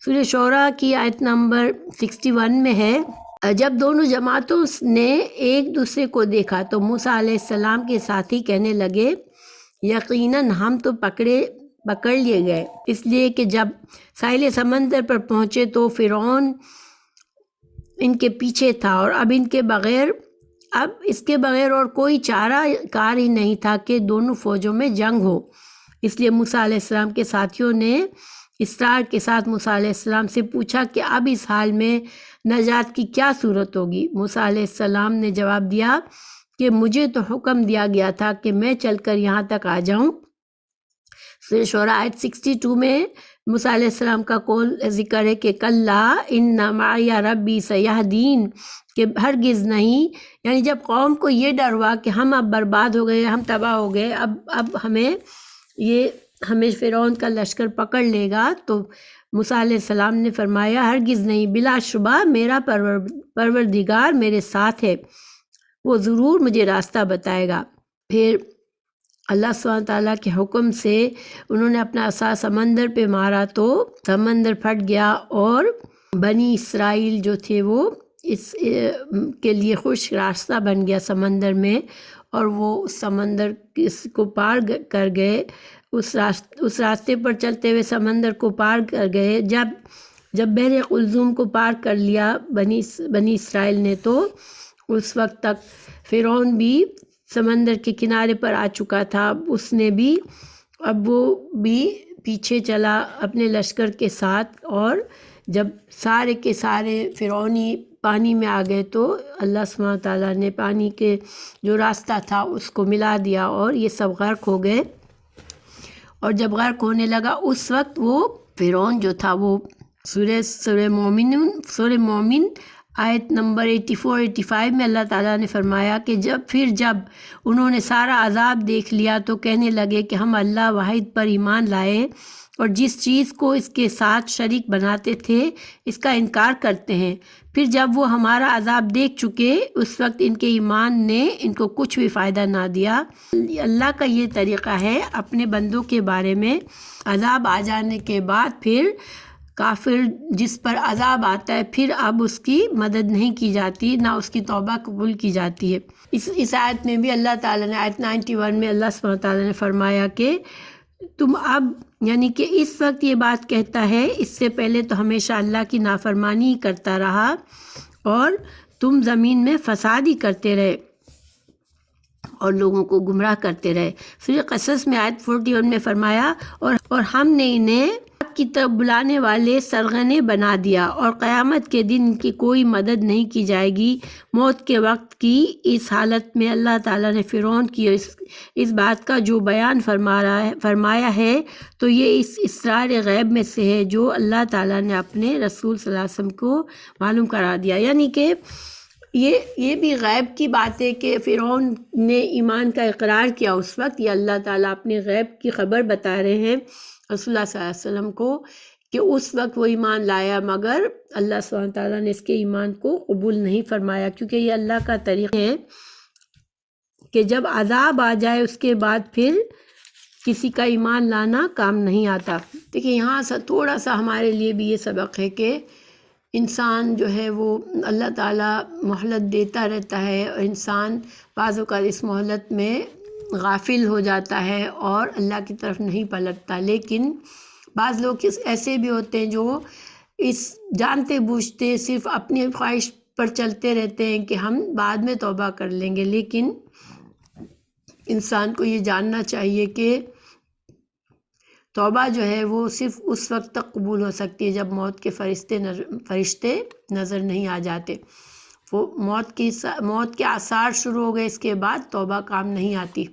سورہ شعراء کی آیت نمبر 61 میں ہے، جب دونوں جماعتوں نے ایک دوسرے کو دیکھا تو موسیٰ علیہ السلام کے ساتھی کہنے لگے یقیناً ہم تو پکڑ لیے گئے، اس لیے کہ جب ساحل سمندر پر پہنچے تو فرعون ان کے پیچھے تھا، اور اب اس کے بغیر اور کوئی چارہ کار ہی نہیں تھا کہ دونوں فوجوں میں جنگ ہو۔ اس لیے موسیٰ علیہ السلام کے ساتھیوں نے اصرار کے ساتھ موسیٰ علیہ السلام سے پوچھا کہ اب اس حال میں نجات کی کیا صورت ہوگی؟ موسیٰ علیہ السلام نے جواب دیا کہ مجھے تو حکم دیا گیا تھا کہ میں چل کر یہاں تک آ جاؤں۔ سورہ شعراء آیت 62 میں موسیٰ علیہ السلام کا قول ذکر ہے کہ کلا ان معی ربی سیہدین، کہ ہرگز نہیں، یعنی جب قوم کو یہ ڈر ہوا کہ ہم اب برباد ہو گئے، ہم تباہ ہو گئے، اب ہمیں فرعون کا لشکر پکڑ لے گا، تو موسیٰ علیہ السلام نے فرمایا ہرگز نہیں، بلا شبہ میرا پروردگار میرے ساتھ ہے، وہ ضرور مجھے راستہ بتائے گا۔ پھر اللہ سبحانہ تعالیٰ کے حکم سے انہوں نے اپنا عصا سمندر پہ مارا تو سمندر پھٹ گیا، اور بنی اسرائیل جو تھے وہ اس کے لیے خشک راستہ بن گیا سمندر میں، اور وہ اس سمندر کو پار کر گئے، اس راستے پر چلتے ہوئے سمندر کو پار کر گئے۔ جب بحر قلزم کو پار کر لیا بنی اسرائیل نے، تو اس وقت تک فرعون بھی سمندر کے کنارے پر آ چکا تھا، اس نے بھی اب وہ بھی پیچھے چلا اپنے لشکر کے ساتھ، اور جب سارے کے سارے فرعونی پانی میں آ گئے تو اللہ سبحانہ تعالیٰ نے پانی کے جو راستہ تھا اس کو ملا دیا، اور یہ سب غرق ہو گئے۔ اور جب غرق ہونے لگا اس وقت وہ فرعون جو تھا وہ سورہ مومن آیت نمبر 84-85 میں اللہ تعالیٰ نے فرمایا کہ جب انہوں نے سارا عذاب دیکھ لیا تو کہنے لگے کہ ہم اللہ واحد پر ایمان لائے اور جس چیز کو اس کے ساتھ شریک بناتے تھے اس کا انکار کرتے ہیں۔ پھر جب وہ ہمارا عذاب دیکھ چکے اس وقت ان کے ایمان نے ان کو کچھ بھی فائدہ نہ دیا۔ اللہ کا یہ طریقہ ہے اپنے بندوں کے بارے میں، عذاب آ جانے کے بعد پھر کافر جس پر عذاب آتا ہے پھر اب اس کی مدد نہیں کی جاتی، نہ اس کی توبہ قبول کی جاتی ہے۔ اس آیت میں بھی اللہ تعالیٰ نے آیت 91 میں اللہ سبحانہ تعالیٰ نے فرمایا کہ تم اب، یعنی کہ اس وقت یہ بات کہتا ہے، اس سے پہلے تو ہمیشہ اللہ کی نافرمانی ہی کرتا رہا اور تم زمین میں فساد ہی کرتے رہے۔ اور لوگوں کو گمراہ کرتے رہے۔ سورہ قصص میں آیت 41 میں فرمایا اور ہم نے انہیں حق کی طرف بلانے والے سرغنے بنا دیا، اور قیامت کے دن ان کی کوئی مدد نہیں کی جائے گی۔ موت کے وقت کی اس حالت میں اللہ تعالیٰ نے فرعون کی اس بات کا جو بیان فرمایا ہے تو یہ اس اسرار غیب میں سے ہے جو اللہ تعالیٰ نے اپنے رسول صلی اللہ علیہ وسلم کو معلوم کرا دیا۔ یعنی کہ یہ بھی غیب کی بات ہے کہ فرعون نے ایمان کا اقرار کیا اس وقت، یہ اللہ تعالیٰ اپنے غیب کی خبر بتا رہے ہیں رسول اللہ صلی اللہ علیہ وسلم کو کہ اس وقت وہ ایمان لایا، مگر اللہ سبحانہ تعالیٰ نے اس کے ایمان کو قبول نہیں فرمایا، کیونکہ یہ اللہ کا طریقہ ہے کہ جب عذاب آ جائے اس کے بعد پھر کسی کا ایمان لانا کام نہیں آتا۔ دیکھیں یہاں سے تھوڑا سا ہمارے لیے بھی یہ سبق ہے کہ انسان جو ہے وہ اللہ تعالیٰ مہلت دیتا رہتا ہے، اور انسان بعض اوقات اس مہلت میں غافل ہو جاتا ہے اور اللہ کی طرف نہیں پلٹتا۔ لیکن بعض لوگ ایسے بھی ہوتے ہیں جو اس جانتے بوجھتے صرف اپنی خواہش پر چلتے رہتے ہیں کہ ہم بعد میں توبہ کر لیں گے، لیکن انسان کو یہ جاننا چاہیے کہ توبہ جو ہے وہ صرف اس وقت تک قبول ہو سکتی ہے جب موت کے فرشتے نظر نہیں آ جاتے۔ وہ موت کے آثار شروع ہو گئے، اس کے بعد توبہ کام نہیں آتی۔